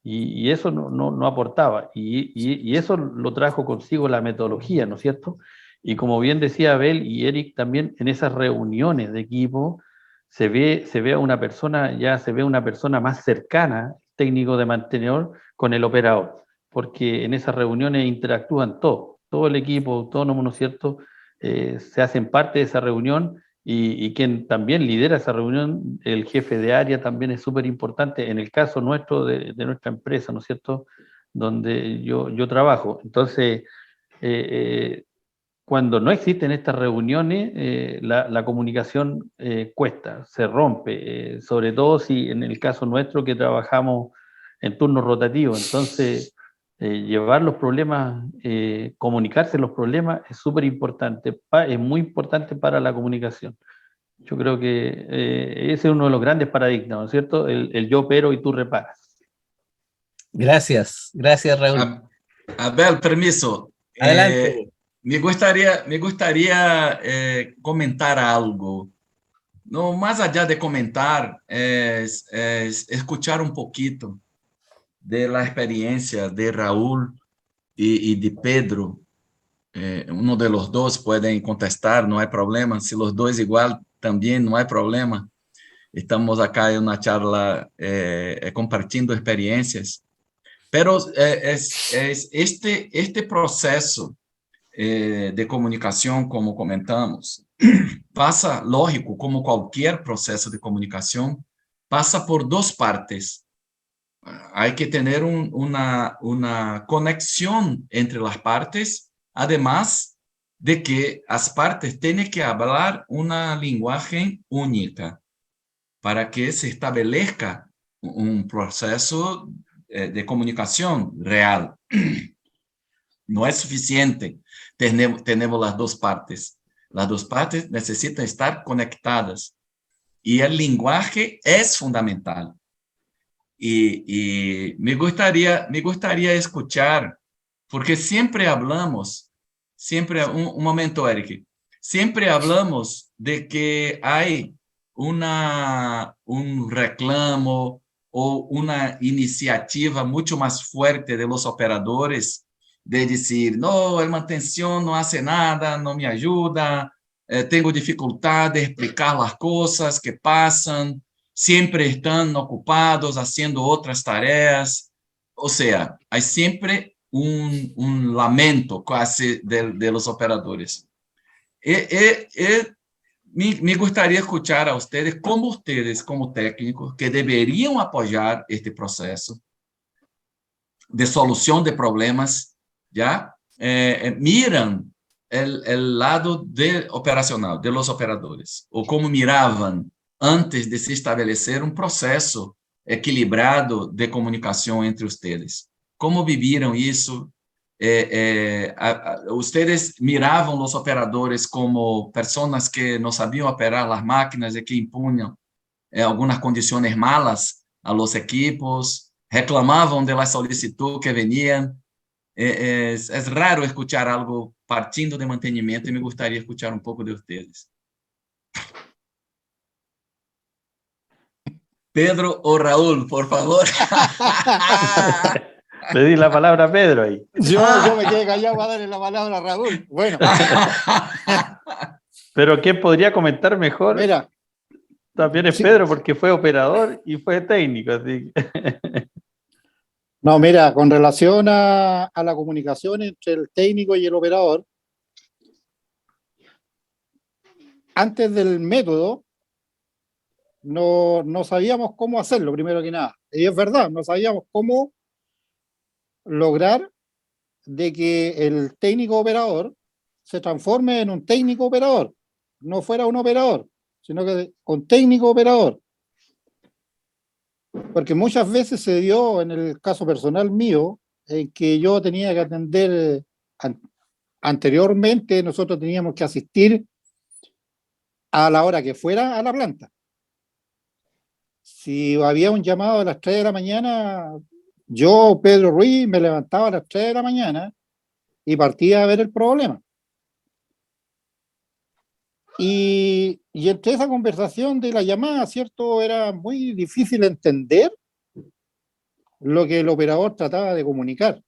Y eso no aportaba. Y eso lo trajo consigo la metodología, ¿no es cierto? Y como bien decía Abel y Eric también, en esas reuniones de equipo se ve a una persona, ya se ve una persona más cercana, técnico de mantenedor, con el operador, porque en esas reuniones interactúan todos, todo el equipo autónomo, ¿no es cierto? Se hacen parte de esa reunión y quien también lidera esa reunión, el jefe de área, también es súper importante en el caso nuestro de nuestra empresa, ¿no es cierto?, donde yo trabajo. Entonces, cuando no existen estas reuniones, la comunicación cuesta, se rompe, sobre todo si en el caso nuestro que trabajamos en turno rotativo. Entonces, llevar los problemas, comunicarse los problemas es súper importante, es muy importante para la comunicación. Yo creo que ese es uno de los grandes paradigmas, ¿no es cierto? El yo opero y tú reparas. Gracias, Raúl. Abel, permiso. Adelante. Me gustaría comentar algo. No, más allá de comentar, es escuchar un poquito de la experiencia de Raúl y de Pedro. Uno de los dos pueden contestar, no hay problema. Si los dos igual, también no hay problema. Estamos acá en una charla compartiendo experiencias. Pero es este proceso de comunicación, como comentamos, pasa, lógico, como cualquier proceso de comunicación, pasa por dos partes. Hay que tener una conexión entre las partes, además de que las partes tienen que hablar una lenguaje única para que se establezca un proceso de comunicación real. No es suficiente. Tenemos las dos partes. Las dos partes necesitan estar conectadas. Y el lenguaje es fundamental. y me gustaría escuchar, porque siempre hablamos, un momento, Eric, siempre hablamos de que hay un reclamo o una iniciativa mucho más fuerte de los operadores de decir, no, el mantención no hace nada, no me ayuda, tengo dificultad de explicar las cosas que pasan, siempre están ocupados haciendo otras tareas. O sea, hay siempre un lamento casi de los operadores. Me gustaría escuchar a ustedes, como técnicos, que deberían apoyar este proceso de solución de problemas, ¿ya? Miran el lado operacional de los operadores, o como miraban antes de se estabelecer un proceso equilibrado de comunicación entre ustedes. ¿Cómo vivieron eso? Ustedes miravam os operadores como pessoas que não sabiam operar as máquinas e que impunham algumas condições malas a los equipos, reclamavam de la solicitud que veniam. É raro escuchar algo partindo de mantenimento e me gostaria de escuchar um pouco de ustedes. Pedro o Raúl, por favor. Le di la palabra a Pedro ahí. Yo me quedé callado para darle la palabra a Raúl. Bueno, Pero ¿quién podría comentar mejor? mira, También es sí. Pedro, porque fue operador y fue técnico. Así que... No, mira, con relación a la comunicación entre el técnico y el operador, antes del método, no sabíamos cómo hacerlo, primero que nada. Y es verdad, no sabíamos cómo lograr de que el técnico operador se transforme en un técnico operador, no fuera un operador, sino que con técnico operador. Porque muchas veces se dio, en el caso personal mío, en que yo tenía que atender, anteriormente nosotros teníamos que asistir a la hora que fuera a la planta. Si había un llamado a las 3 de la mañana, yo, Pedro Ruiz, me levantaba a las 3 de la mañana y partía a ver el problema. Y entre esa conversación de la llamada, ¿cierto? Era muy difícil entender lo que el operador trataba de comunicar.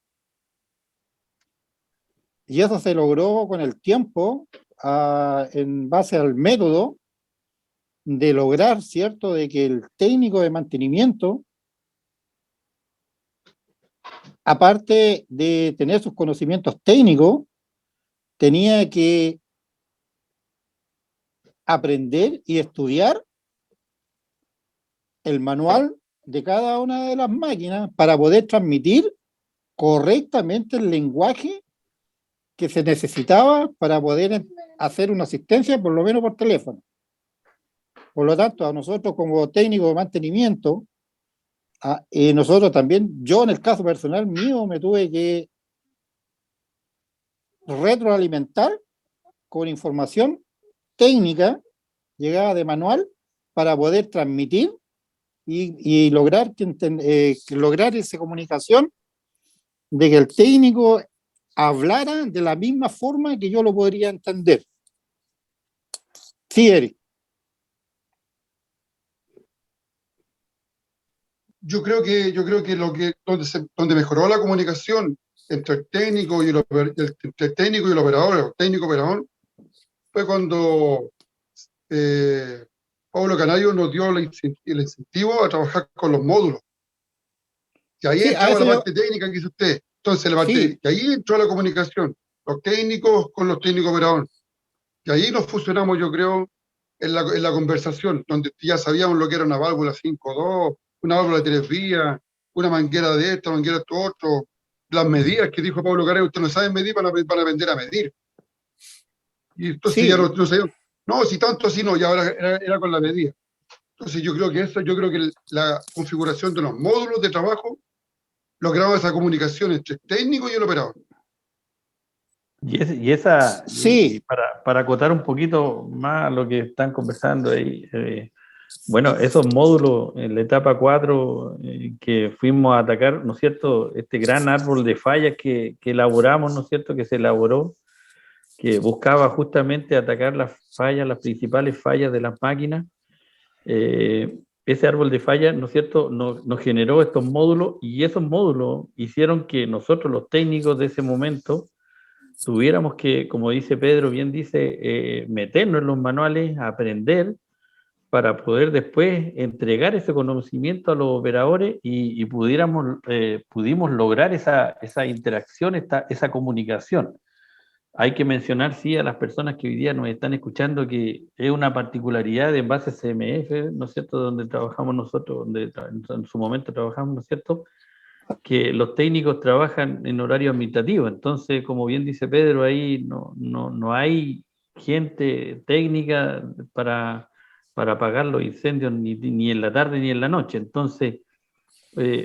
Y eso se logró con el tiempo, en base al método de lograr, ¿cierto?, de que el técnico de mantenimiento, aparte de tener sus conocimientos técnicos, tenía que aprender y estudiar el manual de cada una de las máquinas para poder transmitir correctamente el lenguaje que se necesitaba para poder hacer una asistencia, por lo menos por teléfono. Por lo tanto, a nosotros como técnicos de mantenimiento, nosotros también, yo en el caso personal mío, me tuve que retroalimentar con información técnica llegada de manual para poder transmitir y lograr lograr esa comunicación de que el técnico hablara de la misma forma que yo lo podría entender. Sí, Eric. Yo creo que donde mejoró la comunicación entre el técnico y el operador, el técnico operador, fue cuando Pablo Canario nos dio el incentivo a trabajar con los módulos. Y ahí entraba la parte técnica que hizo usted. Entonces, y ahí entró la comunicación, los técnicos con los técnicos operadores. Y ahí nos fusionamos, yo creo, en la conversación, donde ya sabíamos lo que era una válvula 5.2, una válvula de 3 vías, una manguera de esta, manguera de esto otro, las medidas que dijo Pablo Canario, usted no sabe medir para aprender a medir. Y entonces ya no sabíamos, no, si tanto así no, ya ahora era con la medida. Entonces yo creo que la configuración de los módulos de trabajo lograba esa comunicación entre el técnico y el operador. Y para acotar un poquito más lo que están conversando ahí, Bueno, esos módulos en la etapa 4 que fuimos a atacar, ¿no es cierto? Este gran árbol de fallas que elaboramos, ¿no es cierto? Que se elaboró, que buscaba justamente atacar las fallas, las principales fallas de las máquinas. Ese árbol de fallas, ¿no es cierto?, nos generó estos módulos, y esos módulos hicieron que nosotros, los técnicos de ese momento, tuviéramos que, como dice Pedro, bien dice, meternos en los manuales, aprender, para poder después entregar ese conocimiento a los operadores y pudimos lograr esa interacción, esa comunicación. Hay que mencionar, sí, a las personas que hoy día nos están escuchando, que es una particularidad de Envases CMF, ¿no es cierto?, donde trabajamos nosotros, donde en su momento trabajamos, ¿no es cierto?, que los técnicos trabajan en horario administrativo. Entonces, como bien dice Pedro, ahí no hay gente técnica para apagar los incendios ni en la tarde ni en la noche. Entonces,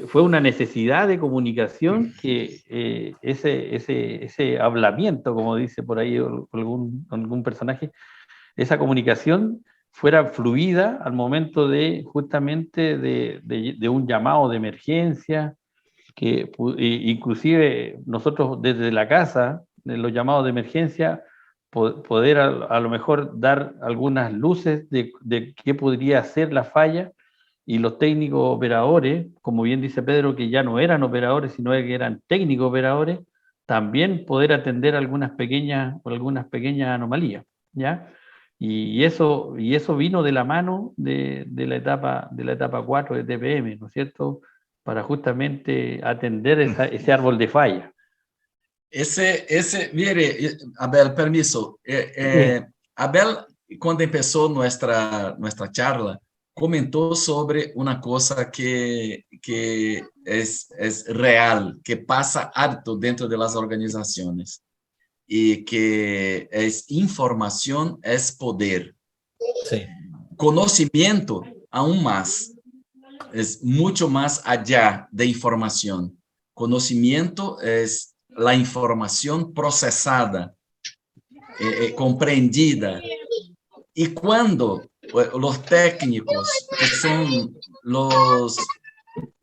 fue una necesidad de comunicación que ese hablamiento, como dice por ahí algún personaje, esa comunicación fuera fluida al momento de justamente de un llamado de emergencia, que inclusive nosotros desde la casa, de los llamados de emergencia, poder a lo mejor dar algunas luces de qué podría ser la falla, y los técnicos operadores, como bien dice Pedro, que ya no eran operadores, sino que eran técnicos operadores, también poder atender algunas pequeñas anomalías, ¿ya? Y eso vino de la mano de la etapa 4 de TPM, ¿no es cierto?, para justamente atender ese árbol de falla. Mire, Abel, permiso. Abel, cuando empezó nuestra charla, comentó sobre una cosa que es real, que pasa harto dentro de las organizaciones, y que es información es poder. Sí. Conocimiento aún más. Es mucho más allá de información. Conocimiento es la información procesada, comprendida. Y cuando los técnicos, que son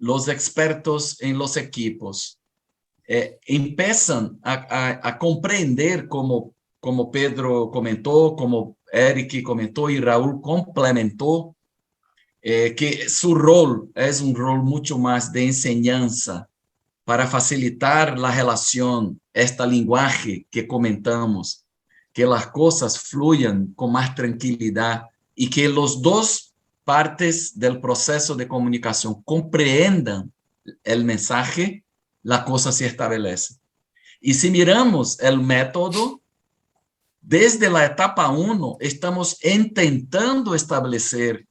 los expertos en los equipos, empiezan a comprender, como Pedro comentó, como Eric comentó y Raúl complementó, que su rol es un rol mucho más de enseñanza para facilitar la relación, este lenguaje que comentamos, que las cosas fluyan con más tranquilidad y que los dos partes del proceso de comunicación comprendan el mensaje, la cosa se establece. Y si miramos el método, desde la etapa 1, estamos intentando establecer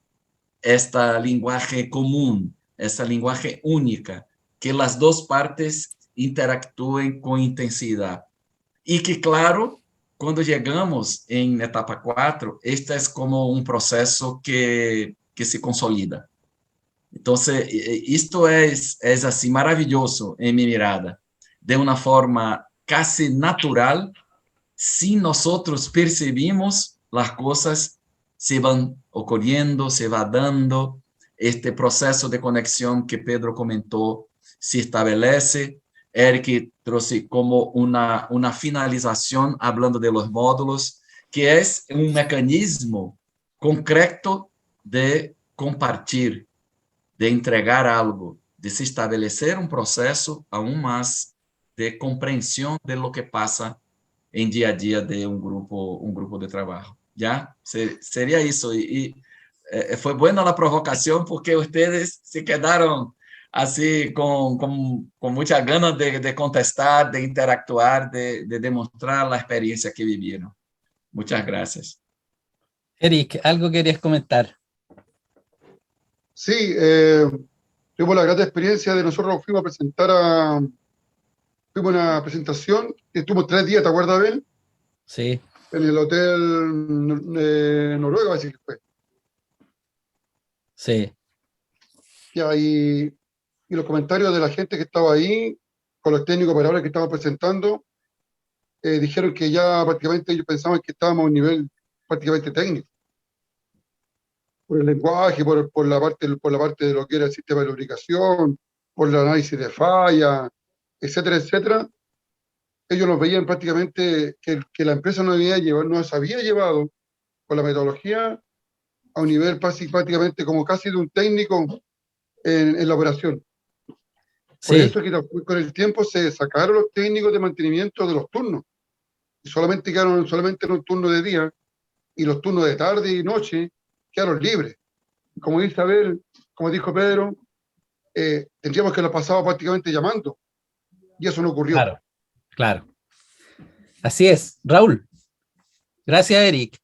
este lenguaje común, esta lenguaje única, que las dos partes interactúen con intensidad. Y que, claro, cuando llegamos en etapa 4, este es como un proceso que se consolida. Entonces, esto es así maravilloso en mi mirada, de una forma casi natural, si nosotros percibimos las cosas se van ocurriendo, se va dando, este proceso de conexión que Pedro comentó se establece. Eric trouxe como una finalización hablando de los módulos, que es un mecanismo concreto de compartir, de entregar algo, de se establecer un proceso aún más de comprensión de lo que pasa en día a día de un grupo de trabajo. ¿Ya? Sería eso. Y fue buena la provocación porque ustedes se quedaron así con muchas ganas de contestar, de interactuar, de demostrar la experiencia que vivieron. Muchas gracias. Eric, ¿algo querías comentar? Sí, tuvimos la grata experiencia de nosotros fuimos a una presentación, estuvimos 3 días, ¿te acuerdas, Ben? Sí. En el hotel Noruega, así que fue. Sí. Y los comentarios de la gente que estaba ahí, con los técnicos operadores que estaban presentando, dijeron que ya prácticamente ellos pensaban que estábamos a un nivel prácticamente técnico. por el lenguaje, por la parte de lo que era el sistema de lubricación, por el análisis de falla, etcétera, etcétera. Ellos nos veían prácticamente que la empresa nos había llevado con la metodología a un nivel prácticamente como casi de un técnico en la operación. Por Sí, eso que con el tiempo se sacaron los técnicos de mantenimiento de los turnos. Y solamente quedaron solamente en un turno de día, y los turnos de tarde y noche quedaron libres. Como dice Abel, como dijo Pedro, tendríamos que lo pasaba prácticamente llamando, y eso no ocurrió. claro, claro. Así es. Raúl. Gracias, Eric.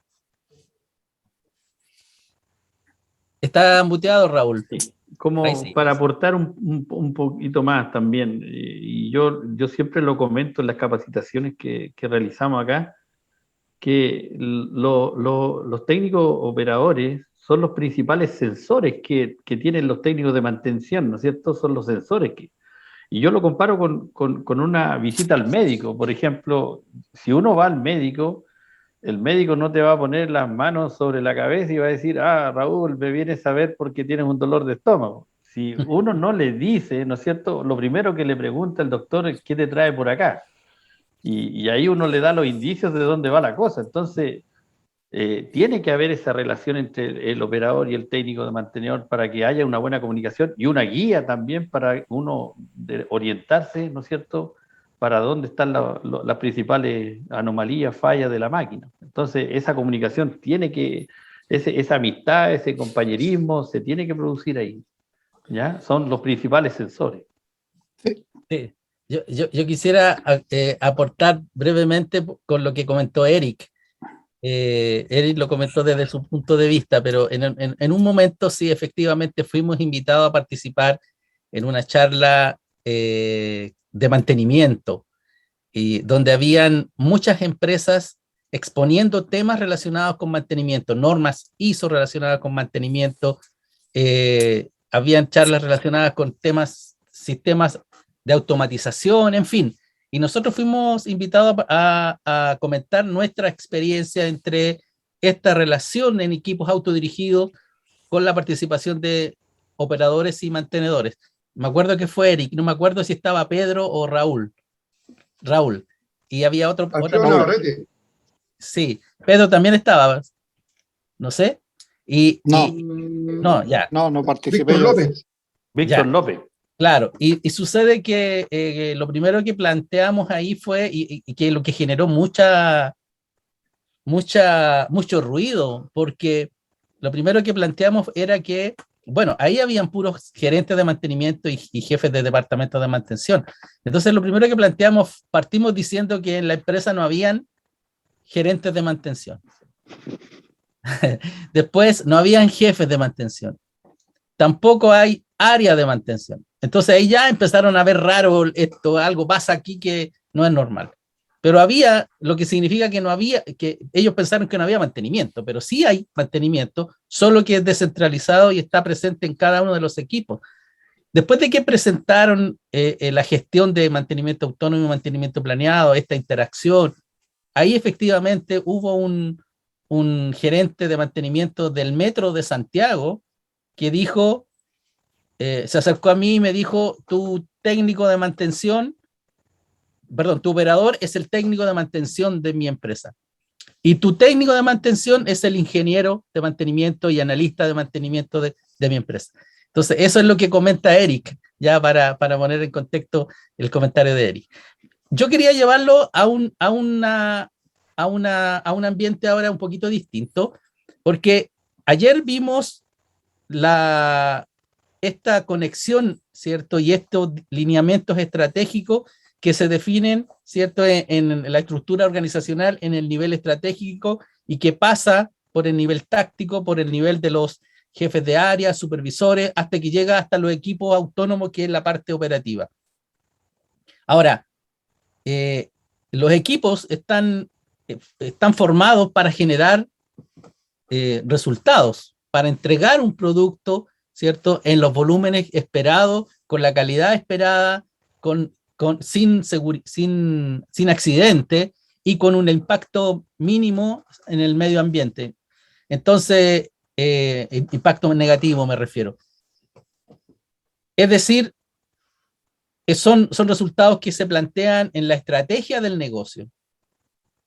Está muteado, Raúl. Sí. Ahí Como sí. para aportar un poquito más también, y yo siempre lo comento en las capacitaciones que realizamos acá, que los técnicos operadores son los principales sensores que tienen los técnicos de mantención, ¿no es cierto? Son los sensores y yo lo comparo con una visita al médico. Por ejemplo, si uno va al médico, el médico no te va a poner las manos sobre la cabeza y va a decir, ah, Raúl, me vienes a ver porque tienes un dolor de estómago. Si uno no le dice, ¿no es cierto? Lo primero que le pregunta el doctor es, ¿qué te trae por acá? Y ahí uno le da los indicios de dónde va la cosa. Entonces, tiene que haber esa relación entre el operador y el técnico de mantenedor para que haya una buena comunicación y una guía también para uno orientarse, ¿no es cierto?, para dónde están las principales anomalías, fallas de la máquina. Entonces, esa comunicación tiene que, esa amistad, ese compañerismo, se tiene que producir ahí. ¿Ya? Son los principales sensores. Sí. Yo quisiera aportar brevemente con lo que comentó Eric. Eric lo comentó desde su punto de vista, pero en un momento sí, efectivamente fuimos invitados a participar en una charla de mantenimiento, y donde habían muchas empresas exponiendo temas relacionados con mantenimiento, normas ISO relacionadas con mantenimiento, habían charlas relacionadas con temas, sistemas de automatización, en fin. Y nosotros fuimos invitados a comentar nuestra experiencia entre esta relación en equipos autodirigidos con la participación de operadores y mantenedores. Me acuerdo que fue Eric, no me acuerdo si estaba Pedro o Raúl. Raúl. Y había otra Alfredo persona. Navarrete. Sí, Pedro también estaba, no sé. No, No, ya, no participé Víctor yo. López. Víctor ya. López. Claro, y sucede que lo primero que planteamos ahí fue, y que lo que generó mucho ruido, porque lo primero que planteamos era que, bueno, ahí habían puros gerentes de mantenimiento y jefes de departamento de mantención. Entonces, lo primero que planteamos, partimos diciendo que en la empresa no habían gerentes de mantención. Después, no habían jefes de mantención. Tampoco hay área de mantención. Entonces ahí ya empezaron a ver raro esto, algo pasa aquí que no es normal. Pero había, lo que significa que no había, que ellos pensaron que no había mantenimiento, pero sí hay mantenimiento, solo que es descentralizado y está presente en cada uno de los equipos. Después de que presentaron la gestión de mantenimiento autónomo y mantenimiento planeado, esta interacción, ahí efectivamente hubo un gerente de mantenimiento del Metro de Santiago que dijo, se acercó a mí y me dijo, tu técnico de mantención, perdón, tu operador es el técnico de mantención de mi empresa. Y tu técnico de mantención es el ingeniero de mantenimiento y analista de mantenimiento de mi empresa. Entonces, eso es lo que comenta Eric, ya para poner en contexto el comentario de Eric. Yo quería llevarlo a un ambiente ahora un poquito distinto, porque ayer vimos esta conexión, ¿cierto? Y estos lineamientos estratégicos que se definen, ¿cierto? En la estructura organizacional, en el nivel estratégico, y que pasa por el nivel táctico, por el nivel de los jefes de área, supervisores, hasta que llega hasta los equipos autónomos, que es la parte operativa. Ahora, los equipos están formados para generar resultados, para entregar un producto, ¿cierto? En los volúmenes esperados, con la calidad esperada, sin accidente y con un impacto mínimo en el medio ambiente. Entonces, impacto negativo me refiero. Es decir, son resultados que se plantean en la estrategia del negocio.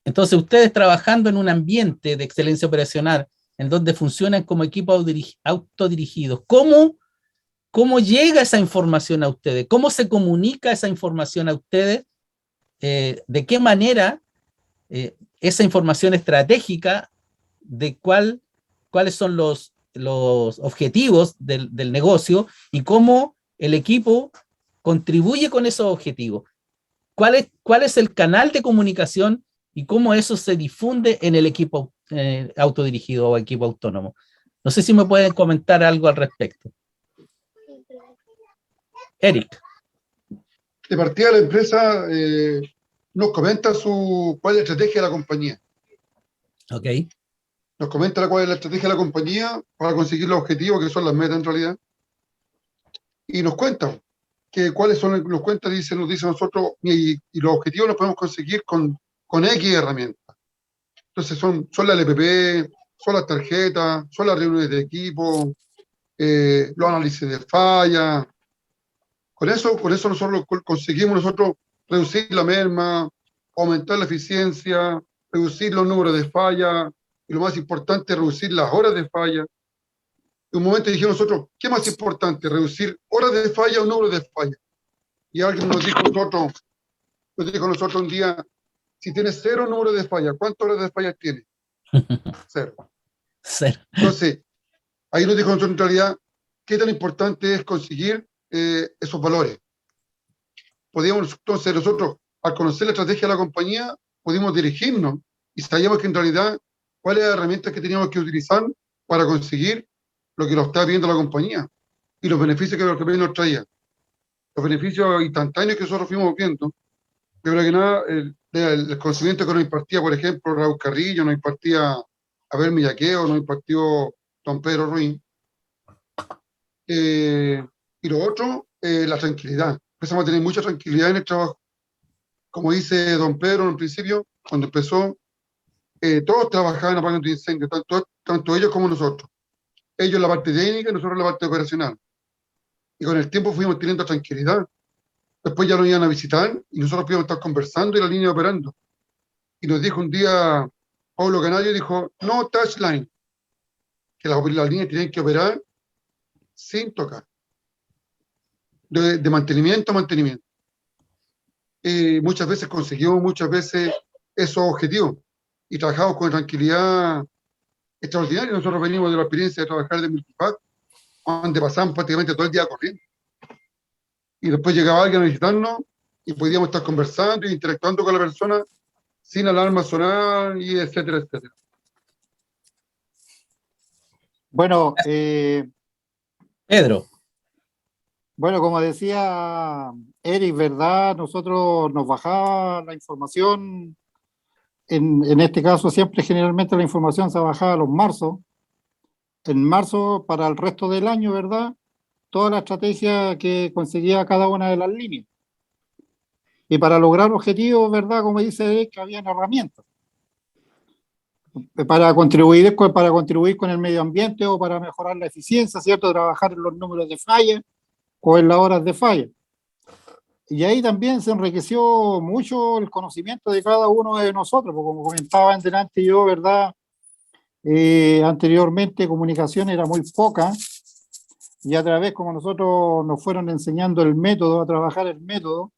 Entonces, ustedes trabajando en un ambiente de excelencia operacional, en donde funcionan como equipos autodirigidos, ¿cómo llega esa información a ustedes? ¿Cómo se comunica esa información a ustedes? ¿De qué manera esa información estratégica de cuáles son los objetivos del negocio y cómo el equipo contribuye con esos objetivos? ¿Cuál es el canal de comunicación y cómo eso se difunde en el equipo autodirigido o equipo autónomo? No sé si me pueden comentar algo al respecto. Eric. De partida la empresa nos comenta cuál es la estrategia de la compañía. Ok. Nos comenta cuál es la estrategia de la compañía para conseguir los objetivos, que son las metas en realidad. Y nos cuentan cuáles son, nos cuenta, nos dice nosotros, y los objetivos los podemos conseguir con X herramientas. Entonces son la LPP, son las tarjetas, son las reuniones de equipo, los análisis de falla. Con eso nosotros conseguimos reducir la merma, aumentar la eficiencia, reducir los números de falla, y lo más importante, reducir las horas de falla. En un momento dijimos nosotros, ¿qué más importante? ¿Reducir horas de falla o números de falla? Y alguien nos dijo nosotros un día, si tienes 0 números de falla, ¿cuántas horas de falla tienes? 0. Entonces, ahí nos dijo nosotros en realidad, ¿qué tan importante es conseguir esos valores? Entonces nosotros, al conocer la estrategia de la compañía, pudimos dirigirnos y sabíamos que en realidad cuáles eran las herramientas que teníamos que utilizar para conseguir lo que nos estaba viendo la compañía y los beneficios que nos traía. Los beneficios instantáneos que nosotros fuimos viendo. Primero que nada, el conocimiento que nos impartía, por ejemplo, Raúl Carrillo, nos impartía Abel Millaqueo, nos impartió don Pedro Ruiz. Y lo otro, la tranquilidad. Empezamos a tener mucha tranquilidad en el trabajo. Como dice don Pedro en el principio, cuando empezó, todos trabajaban apagando incendios, tanto ellos como nosotros. Ellos en la parte técnica y nosotros en la parte operacional. Y con el tiempo fuimos teniendo tranquilidad. Después ya nos iban a visitar y nosotros podíamos estar conversando y la línea operando. Y nos dijo un día Pablo Canario, dijo, no touchline, que las líneas tenían que operar sin tocar. De mantenimiento a mantenimiento. Muchas veces conseguimos esos objetivos y trabajamos con tranquilidad extraordinaria. Nosotros venimos de la experiencia de trabajar de Multipack, donde pasamos prácticamente todo el día corriendo. Y después llegaba alguien a visitarnos y podíamos estar conversando e interactuando con la persona sin alarma sonar y etcétera, etcétera. Bueno, Pedro. Bueno, como decía Eric, ¿verdad? Nosotros nos bajaba la información, en este caso siempre generalmente la información se bajaba los marzos. En marzo para el resto del año, ¿verdad? Toda la estrategia que conseguía cada una de las líneas. Y para lograr objetivos, ¿verdad? Como dice Eric, habían herramientas. Para contribuir con el medio ambiente o para mejorar la eficiencia, ¿cierto? Trabajar en los números de falla o en las horas de falla. Y ahí también se enriqueció mucho el conocimiento de cada uno de nosotros, porque como comentaba delante yo, ¿verdad? Anteriormente comunicación era muy poca y a través, como nosotros nos fueron enseñando el método, a trabajar el método,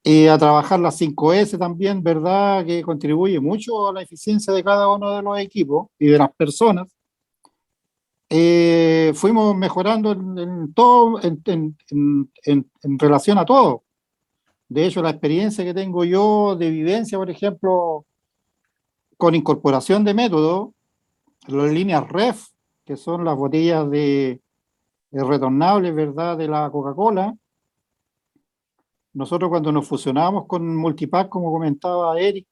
a trabajar las 5S también, ¿verdad? Que contribuye mucho a la eficiencia de cada uno de los equipos y de las personas. Fuimos mejorando en todo, en relación a todo. De hecho, la experiencia que tengo yo de vivencia, por ejemplo, con incorporación de método, las líneas REF, que son las botellas de retornables, ¿verdad?, de la Coca-Cola. Nosotros cuando nos fusionamos con Multipack, como comentaba Eric,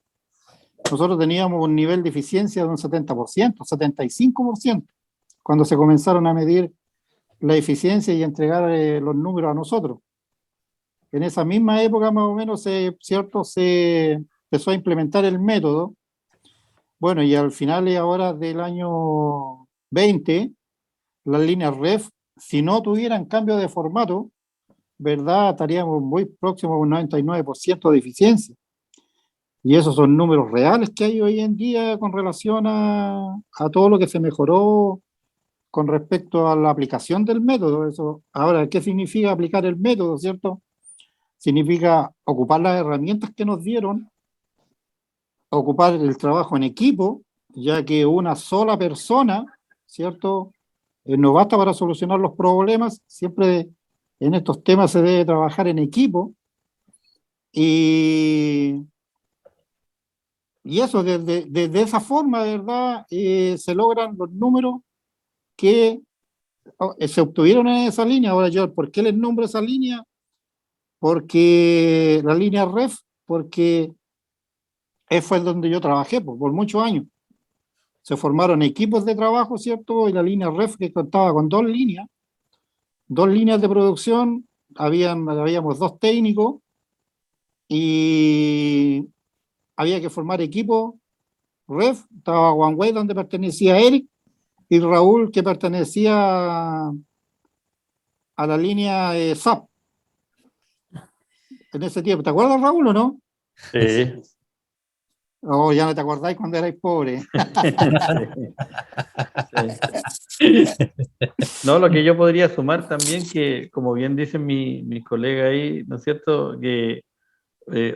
nosotros teníamos un nivel de eficiencia de un 70%, 75%, cuando se comenzaron a medir la eficiencia y entregar los números a nosotros. En esa misma época más o menos, ¿cierto?, se empezó a implementar el método Bueno, y al final y ahora del año 20, las líneas REF, si no tuvieran cambio de formato, ¿verdad? Estaríamos muy próximos a un 99% de eficiencia. Y esos son números reales que hay hoy en día con relación a todo lo que se mejoró con respecto a la aplicación del método. Eso, ahora, ¿qué significa aplicar el método, cierto? Significa ocupar las herramientas que nos dieron, ocupar el trabajo en equipo, ya que una sola persona, ¿cierto? No basta para solucionar los problemas, siempre en estos temas se debe trabajar en equipo, y, y eso, de esa forma, ¿verdad? Se logran los números que se obtuvieron en esa línea. Ahora yo, ¿por qué les nombro esa línea? Porque la línea REF, porque fue donde yo trabajé por muchos años. Se formaron equipos de trabajo, ¿cierto? Y la línea REF, que contaba con dos líneas de producción, habíamos dos técnicos y había que formar equipos REF. Estaba Juan Wei, donde pertenecía Eric, y Raúl, que pertenecía a la línea SAP en ese tiempo. ¿Te acuerdas, Raúl, o no? Sí. Oh, ya no te acordáis cuando erais pobres. Sí. No, lo que yo podría sumar también, que como bien dicen mi colega ahí, ¿no es cierto? Que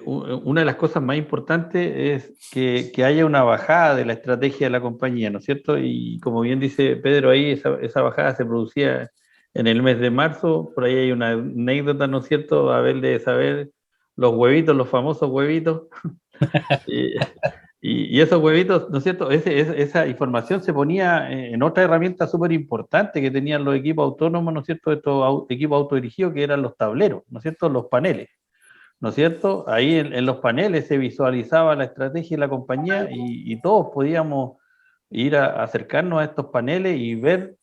una de las cosas más importantes es que haya una bajada de la estrategia de la compañía, ¿no es cierto? Y como bien dice Pedro ahí, esa bajada se producía en el mes de marzo. Por ahí hay una anécdota, ¿no es cierto? A ver, de saber los huevitos, los famosos huevitos. Y, y esos huevitos, ¿no es cierto? Esa información se ponía en otra herramienta súper importante que tenían los equipos autónomos, ¿no es cierto? Estos equipos autodirigidos, que eran los tableros, ¿no es cierto? Los paneles, ¿no es cierto? Ahí en los paneles se visualizaba la estrategia de la compañía, y todos podíamos ir a acercarnos a estos paneles y ver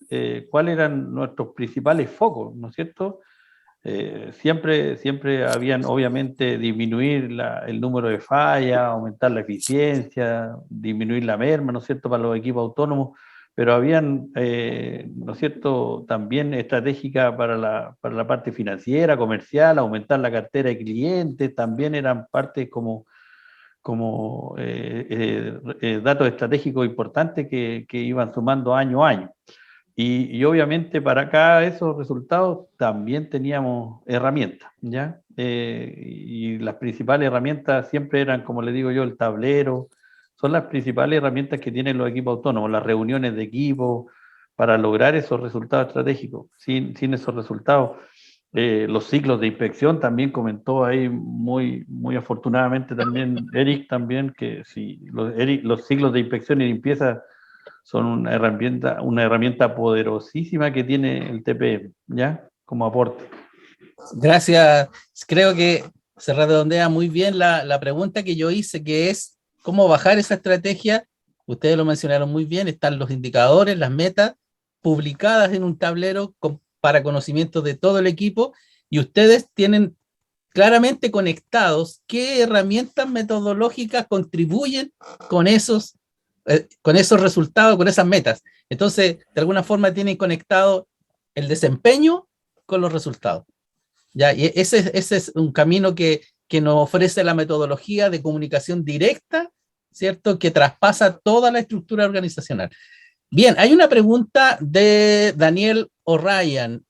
cuáles eran nuestros principales focos, ¿no es cierto? Siempre habían, obviamente, disminuir el número de fallas, aumentar la eficiencia, disminuir la merma, ¿no es cierto?, para los equipos autónomos, pero habían, ¿no es cierto?, también estratégica para la parte financiera, comercial, aumentar la cartera de clientes, también eran partes como datos estratégicos importantes que iban sumando año a año. Y obviamente para cada de esos resultados también teníamos herramientas, ¿ya? Y las principales herramientas siempre eran, como le digo yo, el tablero. Son las principales herramientas que tienen los equipos autónomos, las reuniones de equipo, para lograr esos resultados estratégicos. Sin esos resultados, los ciclos de inspección, también comentó ahí muy afortunadamente también Eric, también, que si los ciclos de inspección y limpieza son una herramienta poderosísima que tiene el TPM, ¿ya? Como aporte. Gracias. Creo que se redondea muy bien la pregunta que yo hice, que es cómo bajar esa estrategia. Ustedes lo mencionaron muy bien, están los indicadores, las metas publicadas en un tablero para conocimiento de todo el equipo, y ustedes tienen claramente conectados qué herramientas metodológicas contribuyen con esos resultados, con esas metas. Entonces, de alguna forma tienen conectado el desempeño con los resultados. ¿Ya? Y ese es un camino que nos ofrece la metodología de comunicación directa, ¿cierto? Que traspasa toda la estructura organizacional. Bien, hay una pregunta de Daniel O'Ryan.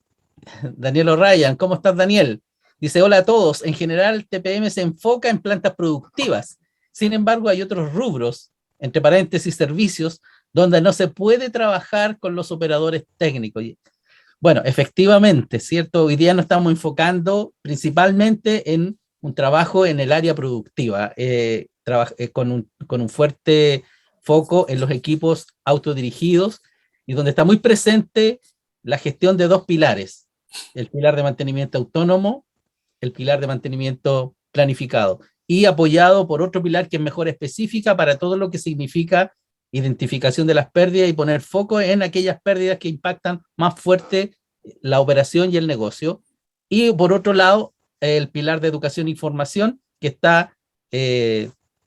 Daniel O'Ryan, ¿cómo estás, Daniel? Dice, hola a todos. En general, TPM se enfoca en plantas productivas. Sin embargo, hay otros rubros, entre paréntesis, servicios, donde no se puede trabajar con los operadores técnicos. Bueno, efectivamente, ¿cierto? Hoy día nos estamos enfocando principalmente en un trabajo en el área productiva, con un fuerte foco en los equipos autodirigidos, y donde está muy presente la gestión de dos pilares: el pilar de mantenimiento autónomo, el pilar de mantenimiento planificado, y apoyado por otro pilar que es mejora específica para todo lo que significa identificación de las pérdidas y poner foco en aquellas pérdidas que impactan más fuerte la operación y el negocio. Y por otro lado, el pilar de educación e información, que está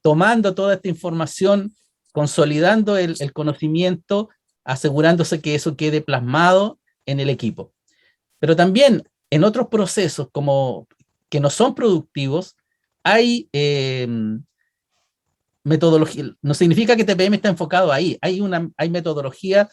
tomando toda esta información consolidando el conocimiento, asegurándose que eso quede plasmado en el equipo. Pero también en otros procesos como que no son productivos, hay metodología. No significa que TPM está enfocado ahí, hay metodología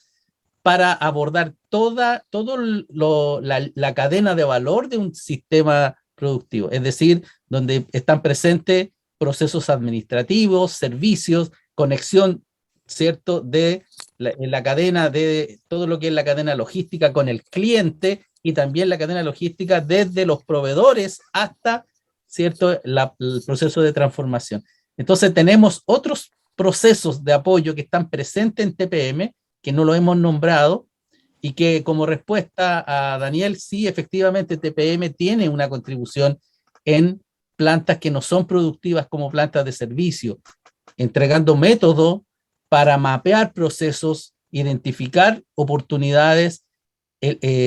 para abordar toda la cadena de valor de un sistema productivo, es decir, donde están presentes procesos administrativos, servicios, conexión, ¿cierto?, de la cadena, de todo lo que es la cadena logística con el cliente y también la cadena logística desde los proveedores hasta, ¿cierto?, el proceso de transformación. Entonces tenemos otros procesos de apoyo que están presentes en TPM, que no lo hemos nombrado, y que como respuesta a Daniel, sí, efectivamente TPM tiene una contribución en plantas que no son productivas como plantas de servicio, entregando métodos para mapear procesos, identificar oportunidades,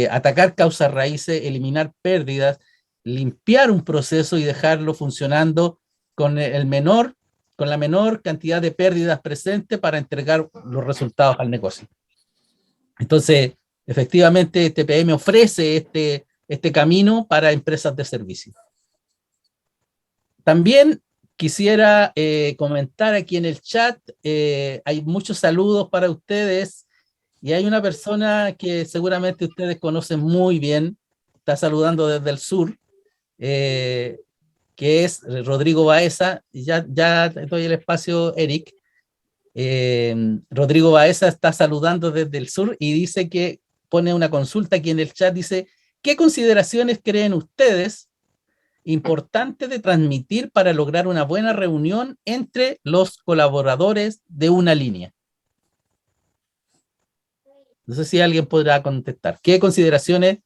atacar causas raíces, eliminar pérdidas, limpiar un proceso y dejarlo funcionando con la menor cantidad de pérdidas presentes para entregar los resultados al negocio. Entonces, efectivamente, TPM ofrece este camino para empresas de servicio. También quisiera comentar aquí en el chat, hay muchos saludos para ustedes y hay una persona que seguramente ustedes conocen muy bien, está saludando desde el sur, que es Rodrigo Baeza. Ya te doy el espacio, Eric. Rodrigo Baeza está saludando desde el sur y dice que pone una consulta aquí en el chat, dice, ¿qué consideraciones creen ustedes importantes de transmitir para lograr una buena reunión entre los colaboradores de una línea? No sé si alguien podrá contestar. ¿Qué consideraciones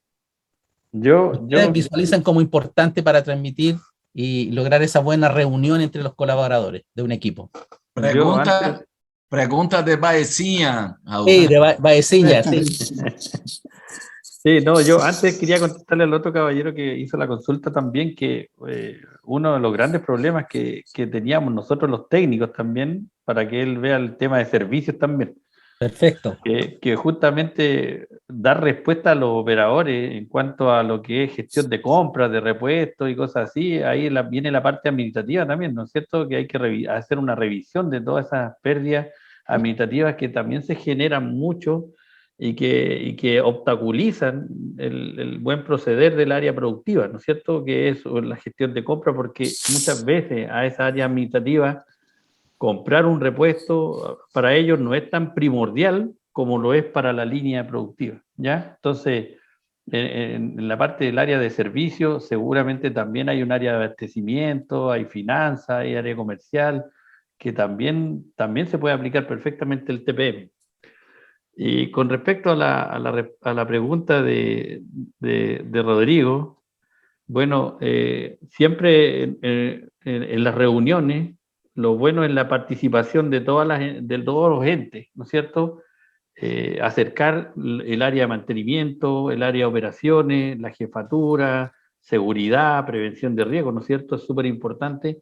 ustedes visualizan como importante para transmitir y lograr esa buena reunión entre los colaboradores de un equipo? Pregunta de Baecinha. Sí, de Baecinha, sí. Sí, no, yo antes quería contestarle al otro caballero que hizo la consulta también, que uno de los grandes problemas que teníamos nosotros los técnicos también, para que él vea el tema de servicios también. Perfecto. Que justamente dar respuesta a los operadores en cuanto a lo que es gestión de compras, de repuestos y cosas así, ahí viene la parte administrativa también, ¿no es cierto? Que hay que hacer una revisión de todas esas pérdidas administrativas que también se generan mucho y que obstaculizan el buen proceder del área productiva, ¿no es cierto? Que es la gestión de compra, porque muchas veces a esa área administrativa comprar un repuesto para ellos no es tan primordial como lo es para la línea productiva, ¿ya? Entonces, en la parte del área de servicio, seguramente también hay un área de abastecimiento, hay finanzas, hay área comercial, que también se puede aplicar perfectamente el TPM. Y con respecto a la pregunta de Rodrigo, bueno, siempre en las reuniones, lo bueno es la participación de todos los entes, ¿no es cierto? Acercar el área de mantenimiento, el área de operaciones, la jefatura, seguridad, prevención de riesgos, ¿no es cierto? Es súper importante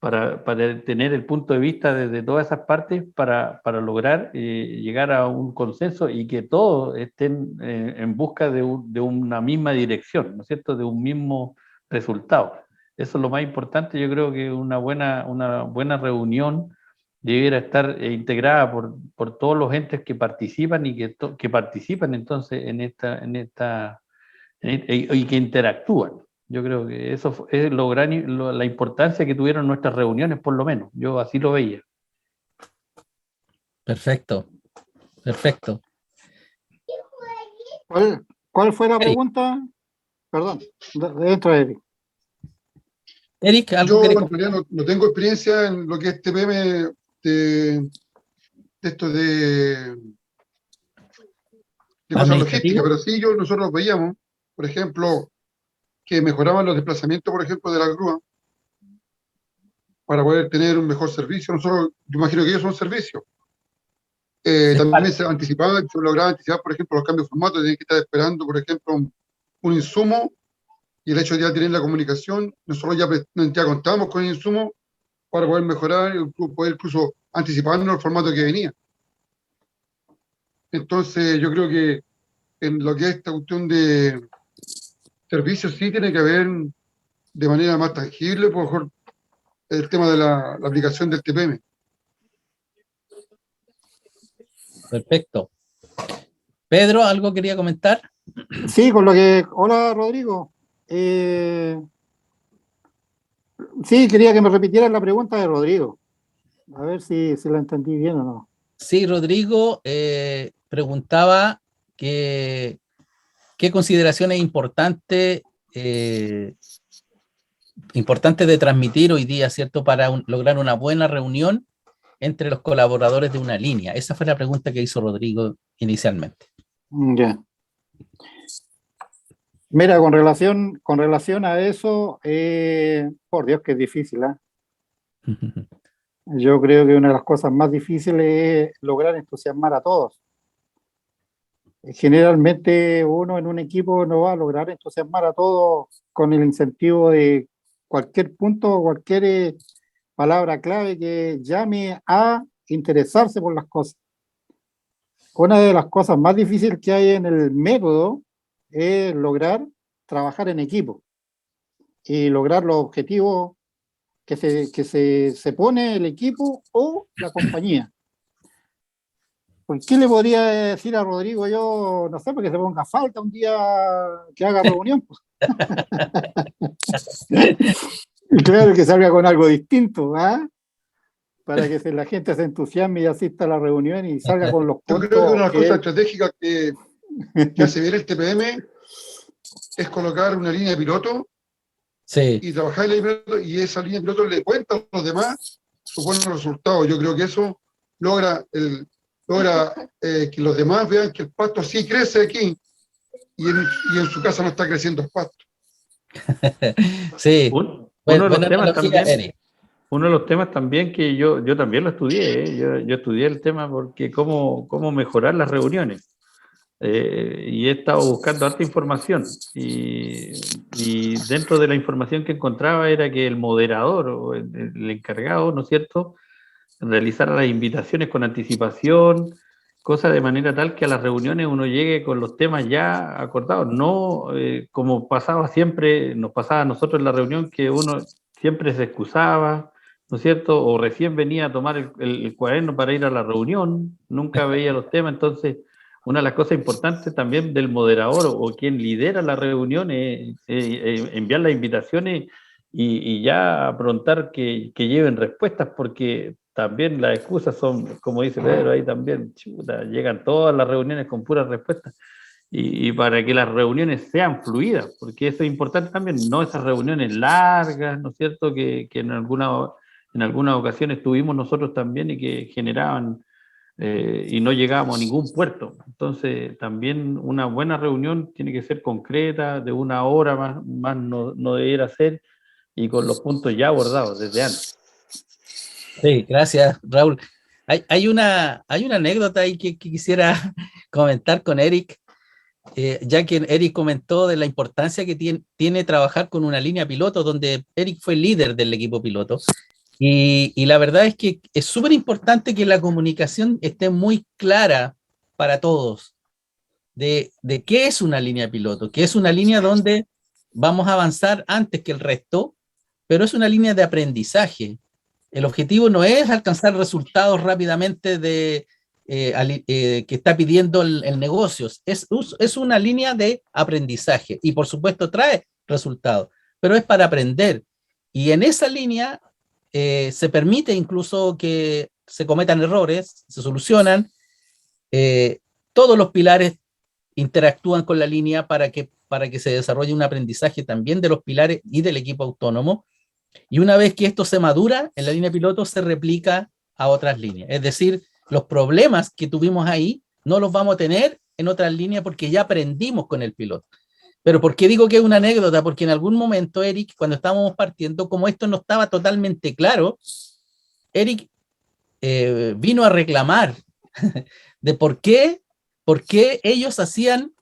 para tener el punto de vista desde todas esas partes para lograr llegar a un consenso y que todos estén en busca de una misma dirección, ¿no es cierto? De un mismo resultado. Eso es lo más importante. Yo creo que una buena reunión debiera estar integrada por todos los entes que participan y que participan entonces y que interactúan. Yo creo que eso es la importancia que tuvieron nuestras reuniones, por lo menos. Yo así lo veía. Perfecto. Perfecto. ¿Cuál fue la pregunta? Perdón, entra Eric. Eric, yo en realidad no tengo experiencia en lo que es TPM de esto de cosas logísticas, pero sí nosotros veíamos, por ejemplo, que mejoraban los desplazamientos, por ejemplo, de la grúa para poder tener un mejor servicio. Nosotros, yo imagino que ellos son servicios. También se anticipaba, se lograba anticipar, por ejemplo, los cambios de formato, tenían que estar esperando, por ejemplo, un insumo, y el hecho de ya tener la comunicación, nosotros ya contábamos con el insumo para poder mejorar, poder incluso anticiparnos el formato que venía. Entonces, yo creo que en lo que es esta cuestión de servicios sí tiene que haber de manera más tangible, por lo mejor, el tema de la aplicación del TPM. Perfecto. Pedro, ¿algo quería comentar? Sí, con lo que... Hola, Rodrigo. Sí, quería que me repitieras la pregunta de Rodrigo. A ver si la entendí bien o no. Sí, Rodrigo preguntaba qué consideraciones importantes de transmitir hoy día, ¿cierto? Para lograr una buena reunión entre los colaboradores de una línea. Esa fue la pregunta que hizo Rodrigo inicialmente. Ya. Mira, con relación a eso, por Dios que es difícil, ¿eh? Yo creo que una de las cosas más difíciles es lograr entusiasmar a todos. Generalmente uno en un equipo no va a lograr entusiasmar a todos con el incentivo de cualquier punto, cualquier palabra clave que llame a interesarse por las cosas. Una de las cosas más difíciles que hay en el método es lograr trabajar en equipo y lograr los objetivos que se pone el equipo o la compañía. ¿Por qué le podría decir a Rodrigo yo, no sé, porque se ponga falta un día que haga reunión? Pues. Y claro, que salga con algo distinto, ¿ah? Para que la gente se entusiasme y asista a la reunión y salga con los Yo puntos. creo que una de las cosas estratégicas que hace bien el TPM es colocar una línea de piloto Sí. y trabajar en la línea de piloto, y esa línea de piloto le cuenta a los demás sus buenos resultados. Yo creo que eso logra que los demás vean que el pasto sí crece aquí y en su casa no está creciendo el pasto. Sí. Uno de los Buena temas analogía, también, Eric. uno de los temas también que yo también lo estudié, ¿eh? Yo estudié el tema porque cómo mejorar las reuniones. Y he estado buscando harta información y dentro de la información que encontraba era que el moderador o el encargado, ¿no es cierto?, realizara las invitaciones con anticipación, cosa de manera tal que a las reuniones uno llegue con los temas ya acordados, no como pasaba siempre, nos pasaba a nosotros en la reunión, que uno siempre se excusaba, ¿no es cierto?, o recién venía a tomar el cuaderno para ir a la reunión, nunca veía los temas. Entonces una de las cosas importantes también del moderador o quien lidera la reunión es enviar las invitaciones y ya aprontar que lleven respuestas, porque también las excusas son, como dice Pedro, ahí también, chuta, llegan todas las reuniones con puras respuestas. Y para que las reuniones sean fluidas, porque eso es importante también, no esas reuniones largas, ¿no es cierto?, que en algunas ocasiones tuvimos nosotros también y que generaban y no llegábamos a ningún puerto. Entonces, también una buena reunión tiene que ser concreta, de una hora más no debiera ser, y con los puntos ya abordados desde antes. Sí, gracias, Raúl. Hay una anécdota ahí que quisiera comentar con Eric, ya que Eric comentó de la importancia que tiene trabajar con una línea piloto, donde Eric fue líder del equipo piloto. Y la verdad es que es súper importante que la comunicación esté muy clara para todos de qué es una línea piloto, que es una línea donde vamos a avanzar antes que el resto, pero es una línea de aprendizaje. El objetivo no es alcanzar resultados rápidamente que está pidiendo el negocio. Es una línea de aprendizaje y por supuesto trae resultados, pero es para aprender. Y en esa línea se permite incluso que se cometan errores, se solucionan. Todos los pilares interactúan con la línea para que se desarrolle un aprendizaje también de los pilares y del equipo autónomo. Y una vez que esto se madura, en la línea piloto se replica a otras líneas. Es decir, los problemas que tuvimos ahí no los vamos a tener en otras líneas porque ya aprendimos con el piloto. Pero ¿por qué digo que es una anécdota? Porque en algún momento, Eric, cuando estábamos partiendo, como esto no estaba totalmente claro, Eric vino a reclamar de por qué ellos hacían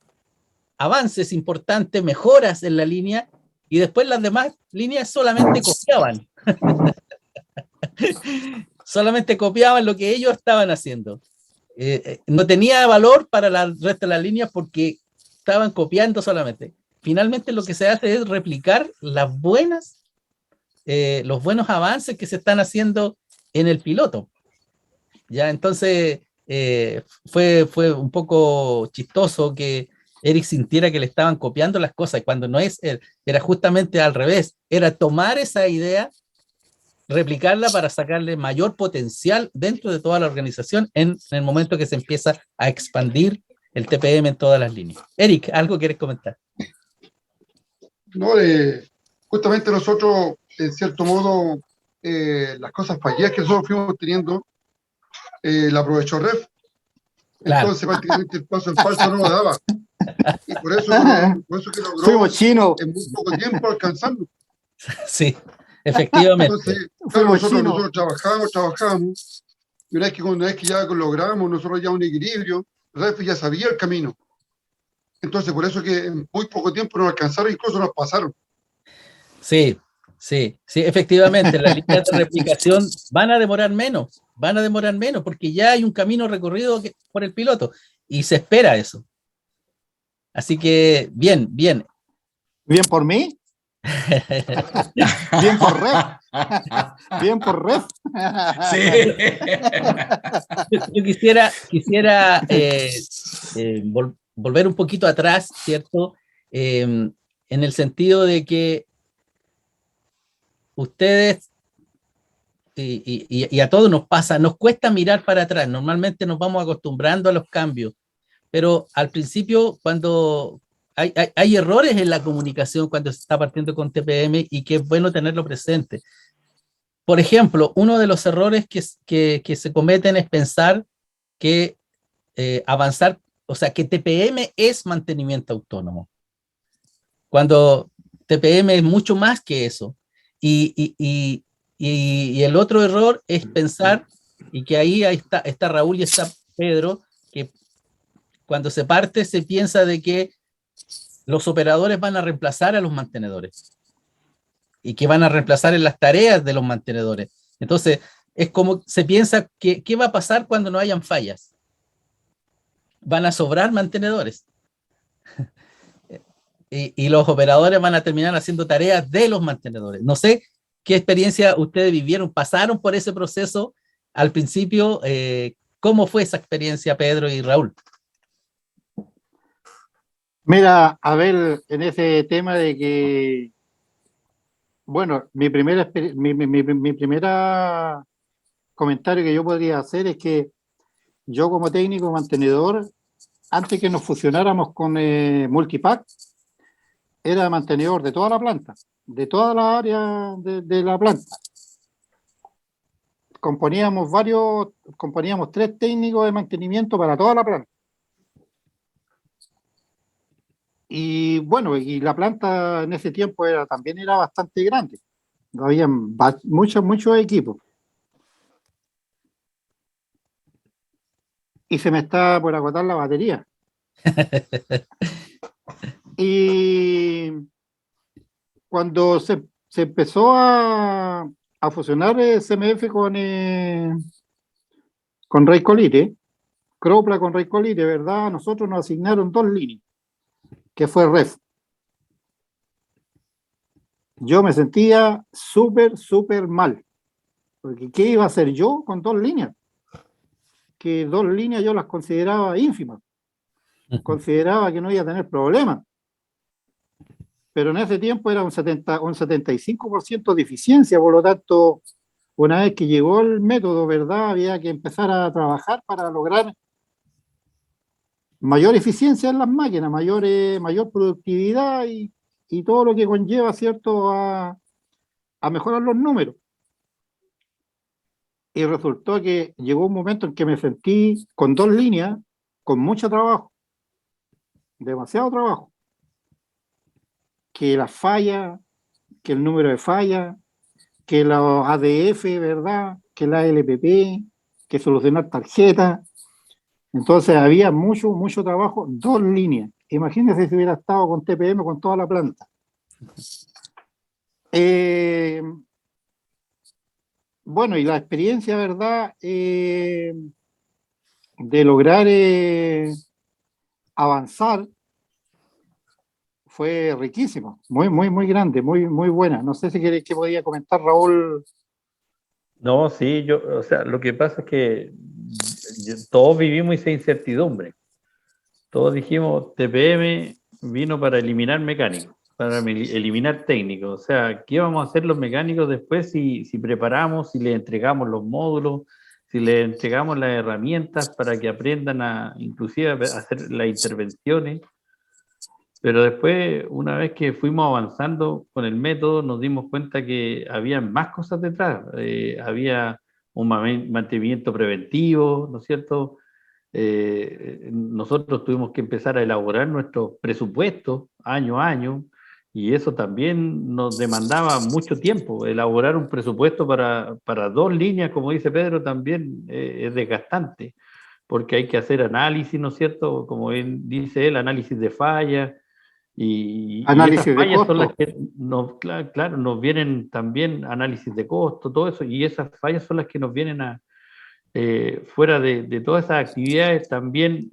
avances importantes, mejoras en la línea, y después las demás líneas solamente copiaban. solamente copiaban lo que ellos estaban haciendo. No tenía valor para el resto de las líneas porque estaban copiando solamente. Finalmente lo que se hace es replicar los buenos avances que se están haciendo en el piloto. Ya, entonces fue un poco chistoso que Eric sintiera que le estaban copiando las cosas, cuando no es él, era justamente al revés, era tomar esa idea, replicarla para sacarle mayor potencial dentro de toda la organización en el momento que se empieza a expandir el TPM en todas las líneas. Eric, ¿algo quieres comentar? No, justamente nosotros, en cierto modo, las cosas fallidas que nosotros fuimos teniendo, la aprovechó Ref. Claro. Entonces, prácticamente el paso en falso no lo daba. Y por eso que logró Fuimos chinos. en muy poco tiempo alcanzarlo. Sí, efectivamente. Entonces, claro, nosotros trabajábamos, y una vez que ya logramos nosotros ya un equilibrio, Ref ya sabía el camino. Entonces, por eso que en muy poco tiempo nos alcanzaron, incluso nos pasaron. Sí, efectivamente, las líneas de replicación van a demorar menos, porque ya hay un camino recorrido por el piloto y se espera eso. Así que, bien. ¿Bien por mí? ¿Bien por Ref? ¿Bien por Ref? Sí. Yo quisiera volver un poquito atrás, ¿cierto? En el sentido de que ustedes, y a todos nos pasa, nos cuesta mirar para atrás, normalmente nos vamos acostumbrando a los cambios, pero al principio cuando hay errores en la comunicación cuando se está partiendo con TPM y que es bueno tenerlo presente. Por ejemplo, uno de los errores que se cometen es pensar que avanzar, o sea, que TPM es mantenimiento autónomo, cuando TPM es mucho más que eso. Y el otro error es pensar, y que ahí está Raúl y está Pedro, que cuando se parte se piensa de que los operadores van a reemplazar a los mantenedores y que van a reemplazar en las tareas de los mantenedores. Entonces, es como se piensa que ¿qué va a pasar cuando no hayan fallas? Van a sobrar mantenedores. Y los operadores van a terminar haciendo tareas de los mantenedores. No sé qué experiencia ustedes vivieron, pasaron por ese proceso al principio. ¿Cómo fue esa experiencia, Pedro y Raúl? Mira, a ver, en ese tema de que, bueno, mi primera comentario que yo podría hacer es que yo como técnico mantenedor, antes que nos fusionáramos con Multipack, era mantenedor de toda la planta, de toda la área de la planta. Componíamos 3 técnicos de mantenimiento para toda la planta. Y bueno, y la planta en ese tiempo también era bastante grande. Había muchos equipos. Y se me está por agotar la batería. Y cuando se empezó a fusionar CMF con Rey Colite, Cropla con Rey Colite, ¿verdad? Nosotros nos asignaron 2 líneas, que fue Ref. Yo me sentía súper mal, porque ¿qué iba a hacer yo con 2 líneas? Que 2 líneas yo las consideraba ínfimas, consideraba que no iba a tener problemas, pero en ese tiempo era un 75% de eficiencia, por lo tanto, una vez que llegó el método, ¿verdad? Había que empezar a trabajar para lograr mayor eficiencia en las máquinas, mayor productividad y todo lo que conlleva, ¿cierto?, a mejorar los números. Y resultó que llegó un momento en que me sentí con 2 líneas, con mucho trabajo, demasiado trabajo, que las fallas, que el número de fallas, que los ADF, ¿verdad?, que la LPP, que solucionar tarjetas. Entonces había mucho trabajo, 2 líneas. Imagínense si hubiera estado con TPM con toda la planta. bueno, y la experiencia, ¿verdad? De lograr avanzar fue riquísima, muy, muy, muy grande, muy, muy buena. No sé si queréis que podía comentar, Raúl. No, sí, o sea, lo que pasa es que todos vivimos esa incertidumbre. Todos dijimos, TPM vino para eliminar mecánicos, para eliminar técnicos. O sea, ¿qué vamos a hacer los mecánicos después si preparamos, si les entregamos los módulos, si les entregamos las herramientas para que aprendan inclusive a hacer las intervenciones? Pero después, una vez que fuimos avanzando con el método, nos dimos cuenta que había más cosas detrás. Había un mantenimiento preventivo, ¿no es cierto? Nosotros tuvimos que empezar a elaborar nuestros presupuestos año a año, y eso también nos demandaba mucho tiempo. Elaborar un presupuesto para 2 líneas, como dice Pedro, también es desgastante, porque hay que hacer análisis, ¿no es cierto? Como él dice él, análisis de fallas. Y esas Análisis de fallas son las costo. que claro, nos vienen también análisis de costo, todo eso, y esas fallas son las que nos vienen fuera de todas esas actividades. También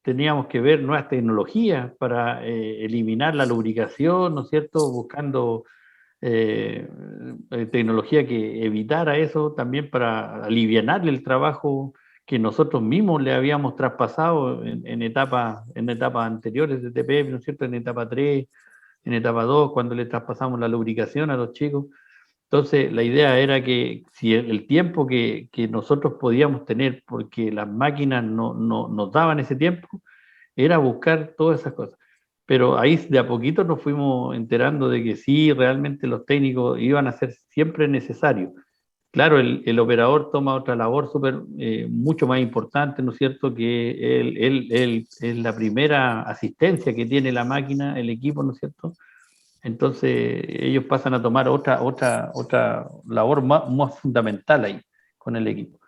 teníamos que ver nuevas tecnologías para eliminar la lubricación, ¿no es cierto? Buscando tecnología que evitara eso, también para alivianarle el trabajo que nosotros mismos le habíamos traspasado en etapas anteriores de TPM, ¿no es cierto? En etapa 3, en etapa 2, cuando le traspasamos la lubricación a los chicos. Entonces, la idea era que si el tiempo que nosotros podíamos tener, porque las máquinas no nos daban ese tiempo, era buscar todas esas cosas. Pero ahí de a poquito nos fuimos enterando de que sí, realmente los técnicos iban a ser siempre necesarios. Claro, el operador toma otra labor mucho más importante, ¿no es cierto? Que él es la primera asistencia que tiene la máquina, el equipo, ¿no es cierto? Entonces ellos pasan a tomar otra labor más fundamental ahí con el equipo.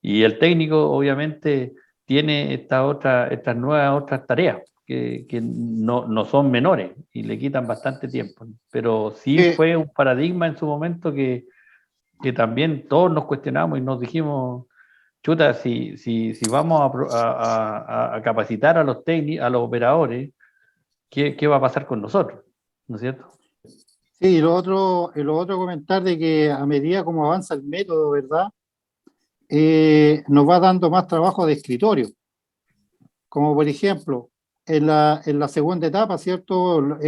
Y el técnico obviamente tiene estas nuevas otras tareas que no son menores y le quitan bastante tiempo. Pero sí Eh, fue un paradigma en su momento que también todos nos cuestionamos y nos dijimos, chuta, si vamos a capacitar a los técnicos, a los operadores, ¿qué va a pasar con nosotros? ¿No es cierto? sí, y lo otro comentar de que a medida como avanza el método, ¿verdad? Nos va dando más trabajo de escritorio. Como por ejemplo, en la segunda etapa, ¿cierto?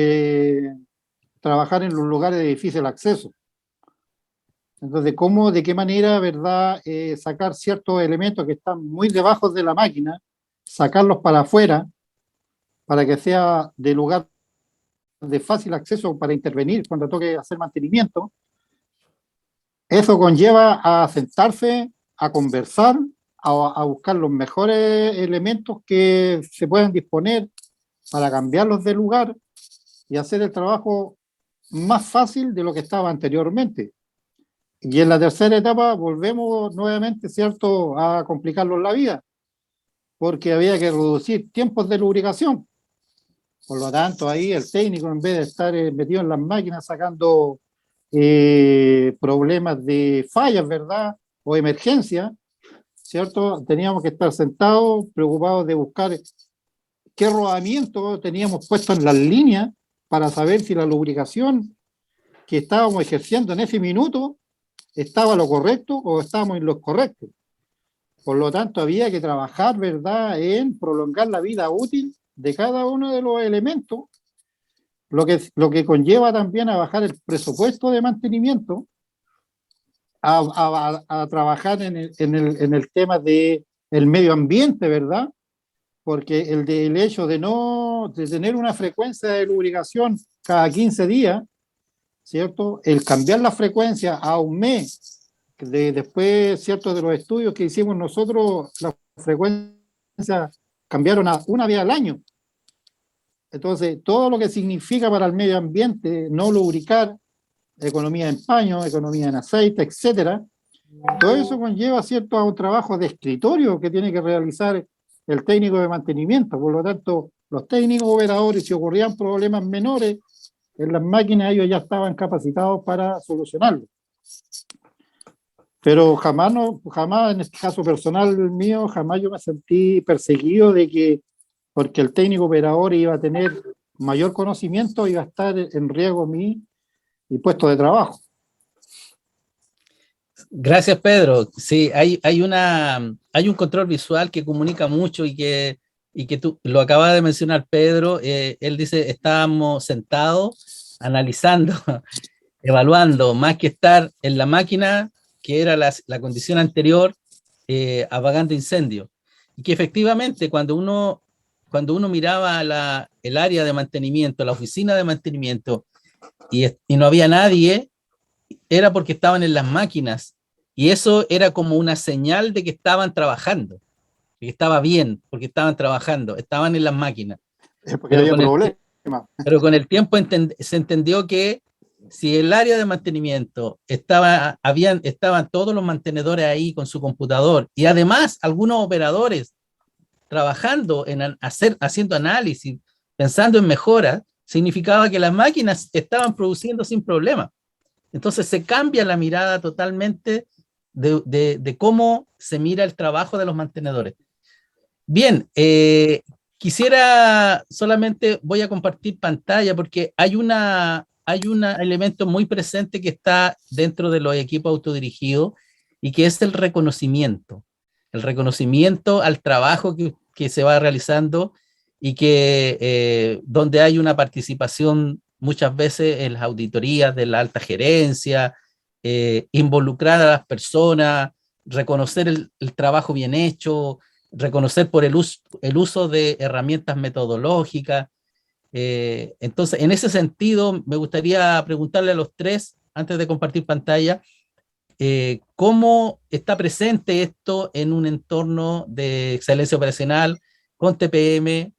Trabajar en los lugares de difícil acceso. Entonces, de qué manera, ¿verdad? Sacar ciertos elementos que están muy debajo de la máquina, sacarlos para afuera, para que sea de lugar de fácil acceso para intervenir cuando toque hacer mantenimiento. Eso conlleva a sentarse, a conversar, a buscar los mejores elementos que se puedan disponer para cambiarlos de lugar y hacer el trabajo más fácil de lo que estaba anteriormente. Y en la tercera etapa volvemos nuevamente, ¿cierto?, a complicarnos la vida, porque había que reducir tiempos de lubricación. Por lo tanto, ahí el técnico, en vez de estar metido en las máquinas sacando problemas de fallas, ¿verdad?, o emergencia, ¿cierto?, teníamos que estar sentados, preocupados de buscar qué rodamiento teníamos puesto en las líneas para saber si la lubricación que estábamos ejerciendo en ese minuto estaba lo correcto o estábamos en lo correcto. Por lo tanto, había que trabajar, ¿verdad?, en prolongar la vida útil de cada uno de los elementos, lo que conlleva también a bajar el presupuesto de mantenimiento, a trabajar en el tema del medio ambiente, ¿verdad? Porque el hecho de tener una frecuencia de lubricación cada 15 días, ¿cierto? El cambiar la frecuencia a un mes, después, ¿cierto?, de los estudios que hicimos nosotros, la frecuencia cambiaron a una vez al año. Entonces, todo lo que significa para el medio ambiente no lubricar, economía en paño, economía en aceite, etcétera, todo eso conlleva, ¿cierto?, a un trabajo de escritorio que tiene que realizar el técnico de mantenimiento. Por lo tanto, los técnicos operadores, si ocurrían problemas menores en las máquinas, ellos ya estaban capacitados para solucionarlo. Pero jamás, no, jamás en este caso personal mío, jamás yo me sentí perseguido de que, porque el técnico operador iba a tener mayor conocimiento, iba a estar en riesgo mi puesto de trabajo. Gracias, Pedro. Sí, hay un control visual que comunica mucho y que tú lo acabas de mencionar, Pedro. Él dice, estábamos sentados analizando, evaluando, más que estar en la máquina, que era la condición anterior, apagando incendios. Y que efectivamente cuando uno miraba el área de mantenimiento, la oficina de mantenimiento, y no había nadie, era porque estaban en las máquinas, y eso era como una señal de que estaban trabajando, que estaba bien, porque estaban trabajando, estaban en las máquinas. Porque había problemas. Pero con el tiempo se entendió que si el área de mantenimiento estaban todos los mantenedores ahí con su computador, y además algunos operadores trabajando haciendo análisis, pensando en mejoras, significaba que las máquinas estaban produciendo sin problema. Entonces se cambia la mirada totalmente de cómo se mira el trabajo de los mantenedores. Bien, quisiera solamente, voy a compartir pantalla porque hay un elemento muy presente que está dentro de los equipos autodirigidos y que es el reconocimiento al trabajo que se va realizando y que donde hay una participación muchas veces en las auditorías de la alta gerencia, involucrar a las personas, reconocer el trabajo bien hecho, reconocer por el uso de herramientas metodológicas. Entonces, en ese sentido, me gustaría preguntarle a los tres, antes de compartir pantalla, cómo está presente esto en un entorno de excelencia operacional con TPM,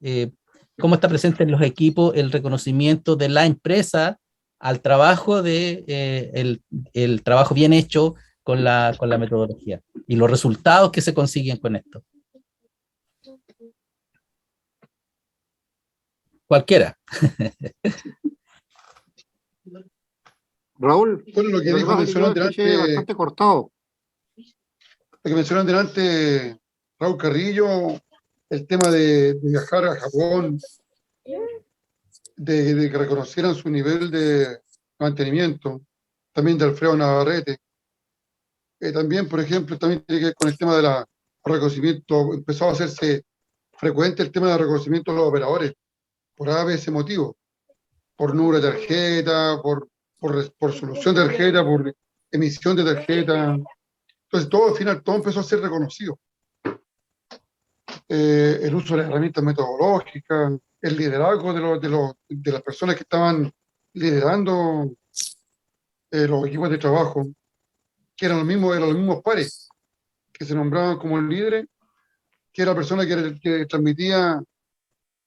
cómo está presente en los equipos el reconocimiento de la empresa al trabajo el trabajo bien hecho con la metodología y los resultados que se consiguen con esto. Cualquiera. Raúl, Bueno, lo que dijo, mencionó delante, bastante cortado. Lo que mencionó delante Raúl Carrillo, el tema de viajar a Japón, de que reconocieran su nivel de mantenimiento, también de Alfredo Navarrete. También, por ejemplo, también tiene que ver con el tema de reconocimiento, empezó a hacerse frecuente el tema de reconocimiento de los operadores, por ese motivo, por número de tarjeta, por solución de tarjeta, por emisión de tarjeta. Entonces, todo al final, todo empezó a ser reconocido. El uso de las herramientas metodológicas, el liderazgo de las personas que estaban liderando los equipos de trabajo, que eran los mismos pares, que se nombraban como líderes, que era la persona que transmitía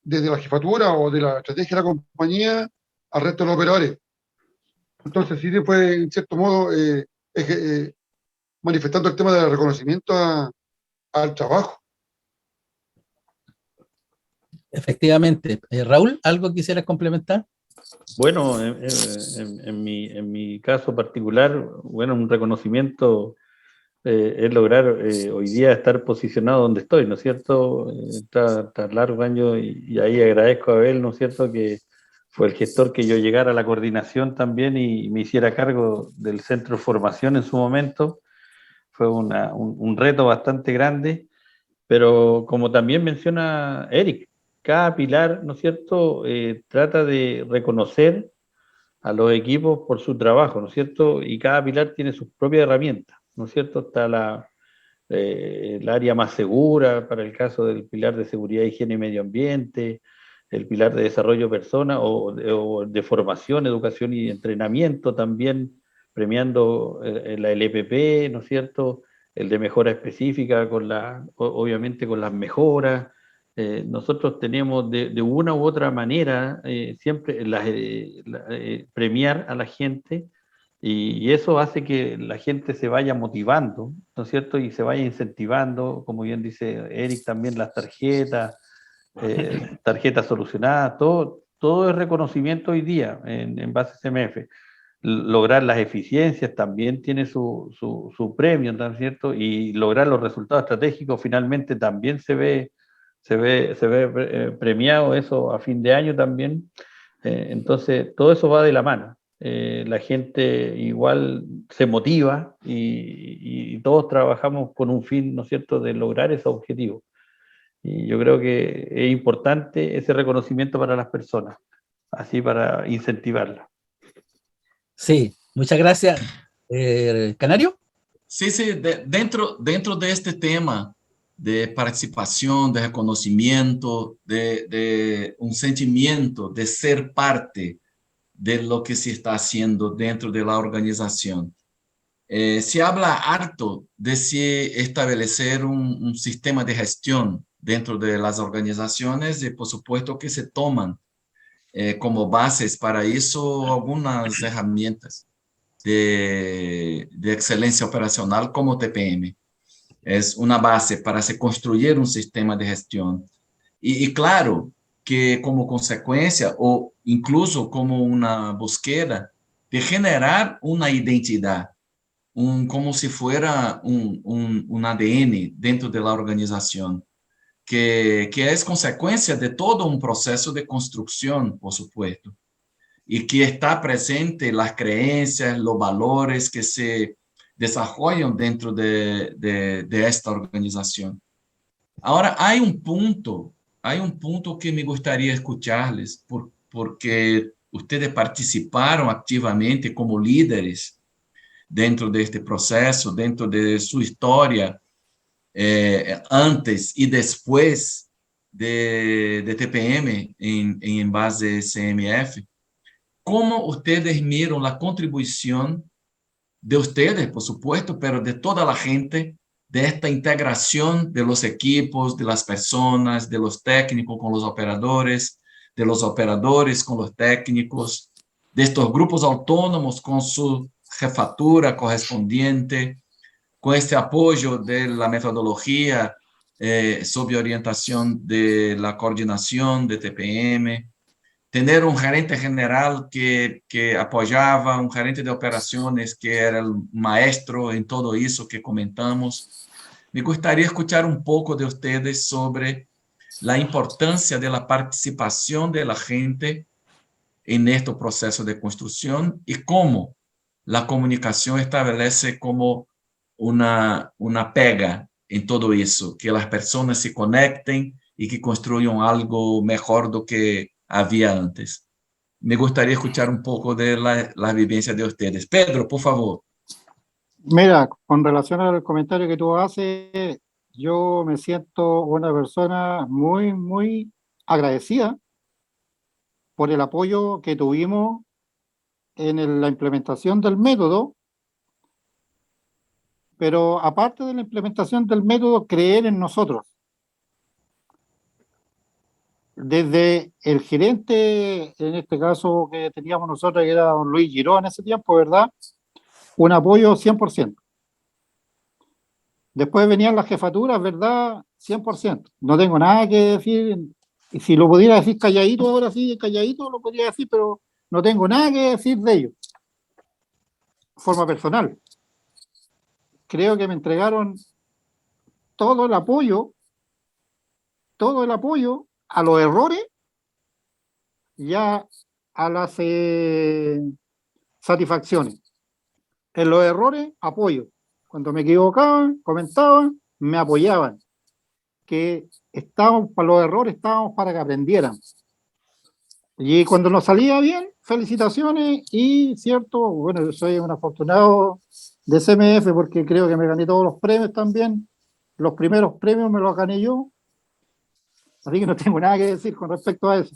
desde la jefatura o de la estrategia de la compañía al resto de los operadores. Entonces, sí, fue, en cierto modo, manifestando el tema del reconocimiento al trabajo. Efectivamente. Raúl, ¿algo quisieras complementar? Bueno, en mi caso particular, bueno, un reconocimiento es lograr hoy día estar posicionado donde estoy, ¿no es cierto? Tras largos años, y ahí agradezco a Abel, ¿no es cierto?, que fue el gestor que yo llegara a la coordinación también y me hiciera cargo del centro de formación en su momento. Fue un reto bastante grande, pero como también menciona Eric, cada pilar, ¿no es cierto?, trata de reconocer a los equipos por su trabajo, ¿no es cierto? Y cada pilar tiene sus propias herramientas, ¿no es cierto? Está el área más segura para el caso del pilar de seguridad, higiene y medio ambiente, el pilar de desarrollo de personas o de formación, educación y entrenamiento también, premiando la LPP, ¿no es cierto? El de mejora específica, obviamente con las mejoras. Nosotros tenemos de una u otra manera siempre premiar a la gente, y eso hace que la gente se vaya motivando, ¿no es cierto? Y se vaya incentivando, como bien dice Eric, también las tarjetas solucionadas, todo es reconocimiento hoy día en base CMF. lograr las eficiencias también tiene su premio, ¿no es cierto? Y lograr los resultados estratégicos finalmente también se ve premiado eso a fin de año también. Entonces, todo eso va de la mano. La gente igual se motiva y todos trabajamos con un fin, ¿no es cierto?, de lograr ese objetivo. Y yo creo que es importante ese reconocimiento para las personas, así para incentivarlas. Sí, muchas gracias. ¿Canario? Sí, sí, dentro de este tema de participación, de reconocimiento, de un sentimiento de ser parte de lo que se está haciendo dentro de la organización. Se habla harto de si establecer un sistema de gestión dentro de las organizaciones y por supuesto que se toman como bases para eso algunas herramientas de excelencia operacional como TPM. Es una base para se construir un sistema de gestión. Y claro que como consecuencia o incluso como una búsqueda de generar una identidad, como si fuera un ADN dentro de la organización, que es consecuencia de todo un proceso de construcción, por supuesto, y que está presente las creencias, los valores que se desarrollan dentro de esta organización. Ahora, hay un punto que me gustaría escucharles, porque ustedes participaron activamente como líderes dentro de este proceso, dentro de su historia, antes y después de TPM en base CMF. ¿Cómo ustedes miran la contribución de ustedes, por supuesto, pero de toda la gente, de esta integración de los equipos, de las personas, de los técnicos con los operadores, de los operadores con los técnicos, de estos grupos autónomos con su jefatura correspondiente, con este apoyo de la metodología sob orientación de la coordinación de TPM, tener un gerente general que apoyaba, un gerente de operaciones que era el maestro en todo eso que comentamos. Me gustaría escuchar un poco de ustedes sobre la importancia de la participación de la gente en este proceso de construcción y cómo la comunicación establece como una pega en todo eso, que las personas se conecten y que construyan algo mejor do que había antes. Me gustaría escuchar un poco de la vivencia de ustedes. Pedro, por favor. Mira, con relación al comentario que tú haces, yo me siento una persona muy, muy agradecida por el apoyo que tuvimos en la implementación del método, pero aparte de la implementación del método, creer en nosotros. Desde el gerente, en este caso que teníamos nosotros, que era don Luis Giró en ese tiempo, ¿verdad? Un apoyo 100%. Después venían las jefaturas, ¿verdad? 100%. No tengo nada que decir. Y si lo pudiera decir calladito, ahora sí, calladito lo podría decir, pero no tengo nada que decir de ellos. De forma personal. Creo que me entregaron todo el apoyo a los errores y a las satisfacciones. En los errores, apoyo. Cuando me equivocaban, comentaban, me apoyaban. Que estábamos para los errores, estábamos para que aprendieran. Y cuando nos salía bien, felicitaciones y cierto, bueno, yo soy un afortunado de CMF porque creo que me gané todos los premios también. Los primeros premios me los gané yo. Así que no tengo nada que decir con respecto a eso.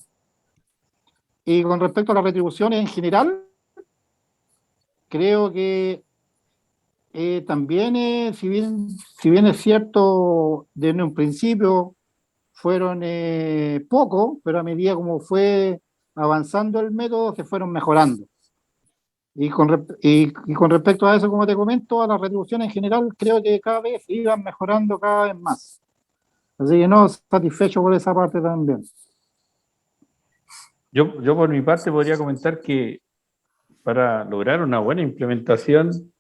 Y con respecto a las retribuciones en general, creo que también, si bien es cierto, desde un principio fueron pocos, pero a medida como fue avanzando el método, se fueron mejorando. Y con respecto a eso, como te comento, a las retribuciones en general, creo que cada vez iban mejorando cada vez más. Así que no, satisfecho por esa parte también. Yo por mi parte podría comentar que para lograr una buena implementación,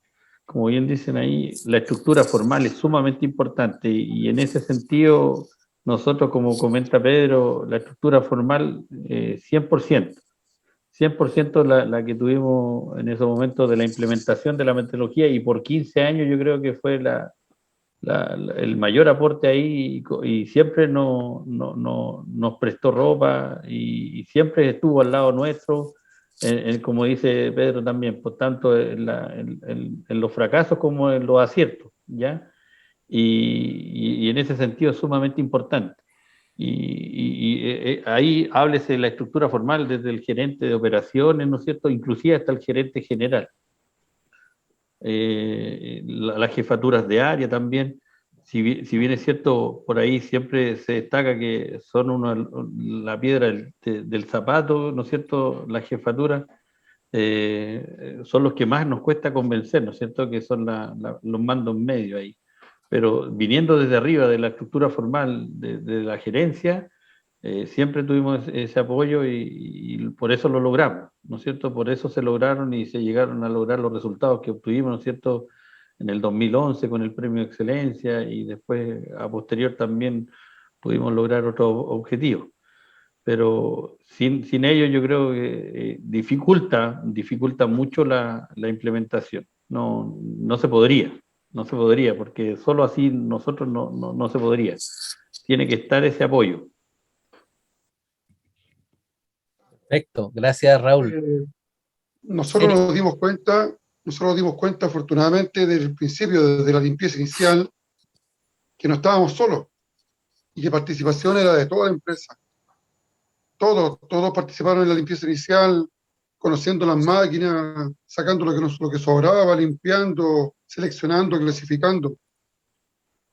como bien dicen ahí, la estructura formal es sumamente importante y en ese sentido, nosotros, como comenta Pedro, la estructura formal 100%. 100% la que tuvimos en esos momentos de la implementación de la metodología y por 15 años yo creo que fue el mayor aporte ahí y siempre nos prestó ropa y siempre estuvo al lado nuestro, como dice Pedro también, por tanto en los fracasos como en los aciertos, ¿ya? Y en ese sentido es sumamente importante. Ahí háblese de la estructura formal desde el gerente de operaciones, ¿no es cierto? Inclusive hasta el gerente general. Las jefaturas de área también, si bien es cierto, por ahí siempre se destaca que son la piedra del zapato, ¿no es cierto? Las jefaturas son los que más nos cuesta convencer, ¿no es cierto? Que son los mandos medios ahí. Pero viniendo desde arriba de la estructura formal de la gerencia, siempre tuvimos ese apoyo y por eso lo logramos, ¿no es cierto? Por eso se lograron y se llegaron a lograr los resultados que obtuvimos, ¿no es cierto? En el 2011 con el Premio de Excelencia y después a posterior también pudimos lograr otros objetivos. Pero sin ello yo creo que dificulta mucho la implementación. No se podría. No se podría, porque solo así nosotros no se podría. Tiene que estar ese apoyo. Perfecto, gracias Raúl. Nosotros Eric. nos dimos cuenta afortunadamente desde el principio, desde la limpieza inicial, que no estábamos solos y que participación era de toda la empresa. Todos participaron en la limpieza inicial, conociendo las máquinas, sacando lo que sobraba, limpiando, seleccionando, clasificando.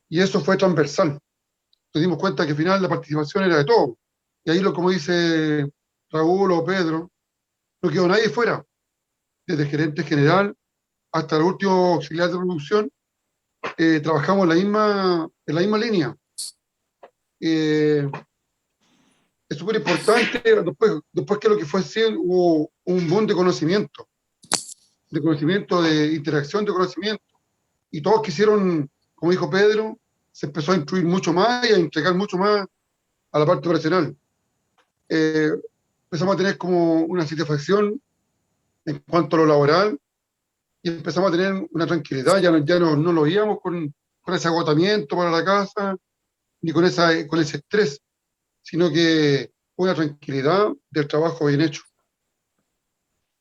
Y eso fue transversal. Nos dimos cuenta que al final la participación era de todos. Y ahí, como dice Raúl o Pedro, no quedó nadie fuera. Desde el gerente general hasta el último auxiliar de producción, trabajamos en la misma línea. Es súper importante, después que lo que fue siendo, hubo un boom de conocimiento, de interacción de conocimiento, y todos quisieron, como dijo Pedro, se empezó a instruir mucho más y a entregar mucho más a la parte operacional. Empezamos a tener como una satisfacción en cuanto a lo laboral y empezamos a tener una tranquilidad, ya no lo íbamos con ese agotamiento para la casa, ni con ese estrés, sino que una tranquilidad del trabajo bien hecho.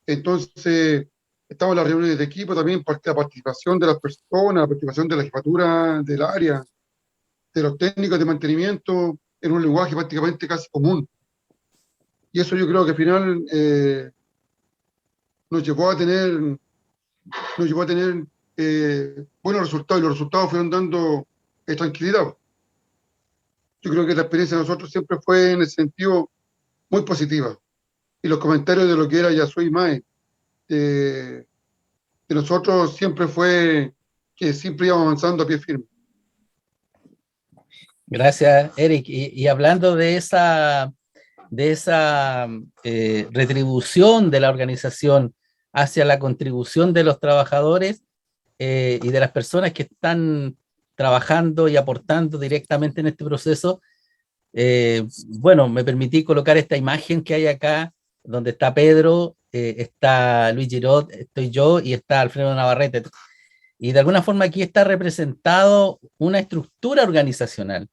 Entonces, estamos en las reuniones de equipo también, la participación de las personas, la participación de la jefatura del área, de los técnicos de mantenimiento, en un lenguaje prácticamente casi común. Y eso yo creo que al final nos llevó a tener buenos resultados, y los resultados fueron dando tranquilidad. Yo creo que la experiencia de nosotros siempre fue en ese sentido muy positiva. Y los comentarios de lo que era Yasui Mae, de nosotros siempre fue que siempre íbamos avanzando a pie firme. Gracias, Eric. Y hablando de esa retribución de la organización hacia la contribución de los trabajadores y de las personas que están trabajando y aportando directamente en este proceso, bueno, me permití colocar esta imagen que hay acá, donde está Pedro, está Luis Girot, estoy yo y está Alfredo Navarrete. Y de alguna forma aquí está representado una estructura organizacional.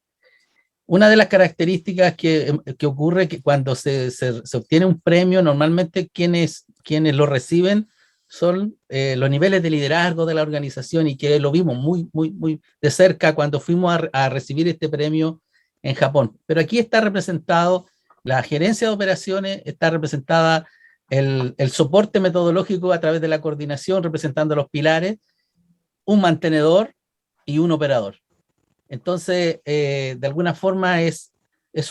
Una de las características que ocurre que cuando se obtiene un premio, normalmente quienes lo reciben son los niveles de liderazgo de la organización, y que lo vimos muy de cerca cuando fuimos a recibir este premio en Japón. Pero aquí está representado la gerencia de operaciones, está representada el soporte metodológico a través de la coordinación, representando los pilares, un mantenedor y un operador. Entonces, de alguna forma es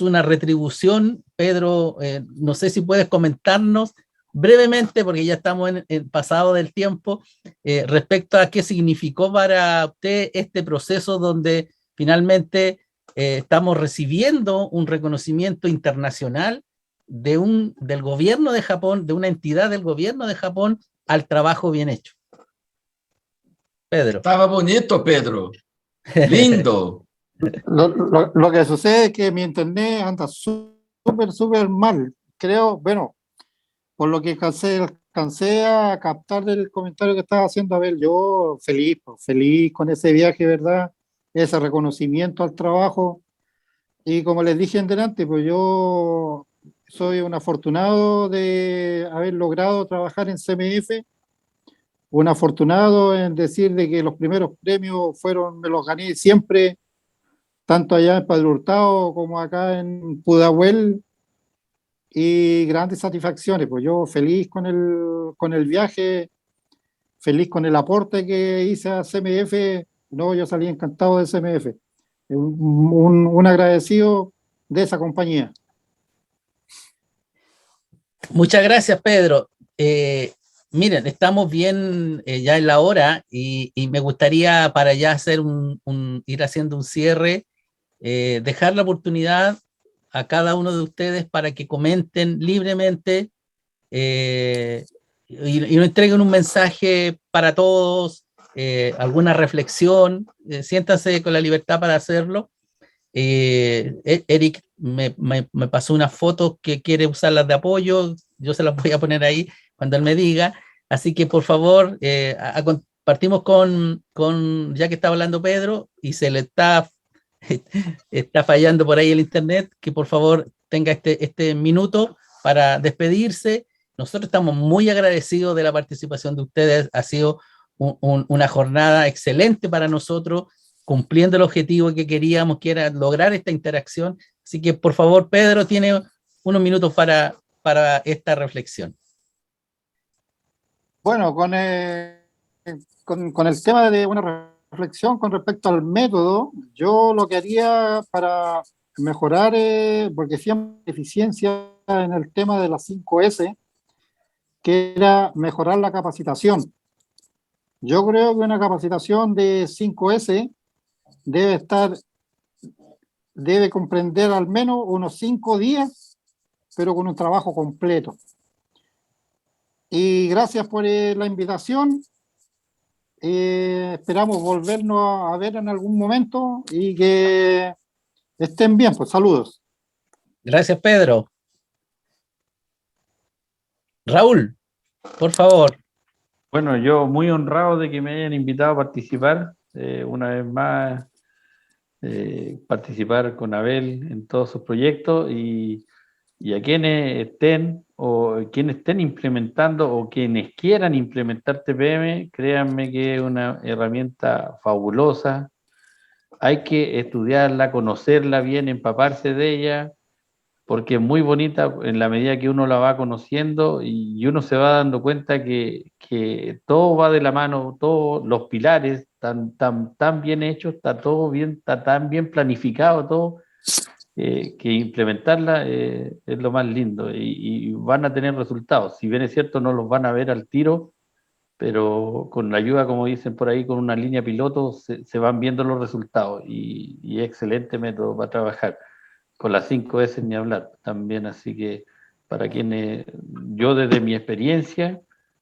una retribución. Pedro, no sé si puedes comentarnos brevemente, porque ya estamos en pasado del tiempo, respecto a qué significó para usted este proceso donde finalmente estamos recibiendo un reconocimiento internacional del gobierno de Japón, de una entidad del gobierno de Japón, al trabajo bien hecho. Pedro. Estaba bonito, Pedro. Lindo. Lo que sucede es que mi internet anda súper mal. Creo, bueno, por lo que alcancé a captar del comentario que estaba haciendo Abel, yo feliz, pues, feliz con ese viaje, ¿verdad? Ese reconocimiento al trabajo. Y como les dije en delante, pues yo soy un afortunado de haber logrado trabajar en CMF, un afortunado en decir de que los primeros premios me los gané siempre, tanto allá en Padre Hurtado como acá en Pudahuel, y grandes satisfacciones. Pues yo feliz con el viaje, feliz con el aporte que hice a CMF. No, yo salí encantado de CMF. Un agradecido de esa compañía. Muchas gracias, Pedro. Miren, estamos bien ya en la hora y me gustaría para ya hacer ir haciendo un cierre, dejar la oportunidad a cada uno de ustedes para que comenten libremente y nos entreguen un mensaje para todos, alguna reflexión, siéntanse con la libertad para hacerlo. Eric me pasó unas fotos que quiere usarlas de apoyo, yo se las voy a poner ahí cuando él me diga, así que por favor, partimos ya que está hablando Pedro y se le está fallando por ahí el internet, que por favor tenga este minuto para despedirse. Nosotros estamos muy agradecidos de la participación de ustedes, ha sido una jornada excelente para nosotros, cumpliendo el objetivo que queríamos, que era lograr esta interacción. Así que, por favor, Pedro, tiene unos minutos para esta reflexión. Bueno, con el tema de una reflexión con respecto al método, yo lo que haría para mejorar, porque siempre hay eficiencia en el tema de las 5S, que era mejorar la capacitación. Yo creo que una capacitación de 5S debe comprender al menos unos 5 días, pero con un trabajo completo. Y gracias por la invitación. Esperamos volvernos a ver en algún momento y que estén bien. Pues saludos. Gracias, Pedro. Raúl, por favor. Bueno, yo muy honrado de que me hayan invitado a participar, una vez más, participar con Abel en todos sus proyectos y a quienes estén implementando o quienes quieran implementar TPM, créanme que es una herramienta fabulosa. Hay que estudiarla, conocerla bien, empaparse de ella, porque es muy bonita en la medida que uno la va conociendo y uno se va dando cuenta que todo va de la mano, todos los pilares tan bien hechos, está tan bien planificado todo, que implementarla es lo más lindo y van a tener resultados. Si bien es cierto, no los van a ver al tiro, pero con la ayuda, como dicen por ahí, con una línea piloto, se van viendo los resultados y es excelente método para trabajar. Con las 5S ni hablar también, así que para quienes, yo desde mi experiencia,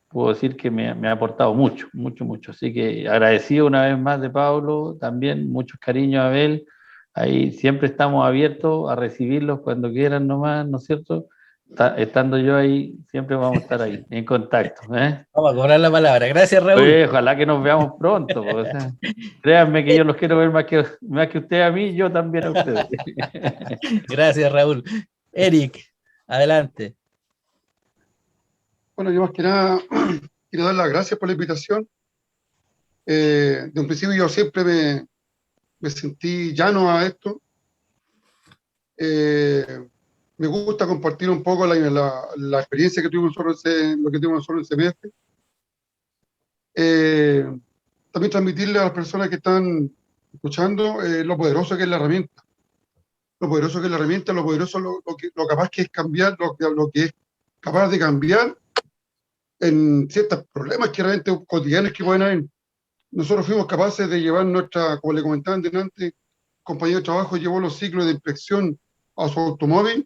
puedo decir que me ha aportado mucho. Así que agradecido una vez más de Pablo, también muchos cariños a Abel. Ahí siempre estamos abiertos a recibirlos cuando quieran nomás, ¿no es cierto? Estando yo ahí, siempre vamos a estar ahí, en contacto. Vamos a cobrar la palabra. Gracias, Raúl. Pues, ojalá que nos veamos pronto. Pues, créanme que yo los quiero ver más que usted a mí, yo también a ustedes. Gracias, Raúl. Eric, adelante. Bueno, yo más que nada quiero dar las gracias por la invitación. De un principio yo siempre me sentí llano a esto. Me gusta compartir un poco la experiencia que tuvimos nosotros en CMF. También transmitirle a las personas que están escuchando lo poderoso que es la herramienta. Lo poderoso que es la herramienta, lo poderoso, lo capaz que es cambiar, lo que es capaz de cambiar en ciertos problemas que realmente cotidianos que pueden haber. Nosotros fuimos capaces de llevar como le comentaban antes, compañero de trabajo llevó los ciclos de inspección a su automóvil,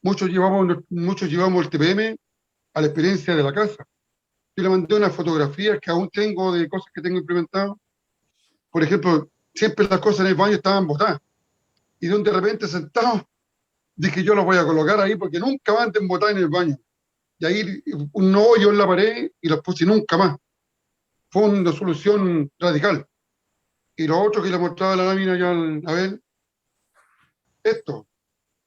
muchos llevamos el TPM a la experiencia de la casa. yo le mandé unas fotografías que aún tengo de cosas que tengo implementado. Por ejemplo, siempre las cosas en el baño estaban botadas. Y de repente sentado, dije yo las voy a colocar ahí porque nunca más anden botadas en el baño. Y ahí un hoyo en la pared y las puse nunca más. Fue una solución radical. Y lo otro que le mostraba la lámina yo a ver, esto.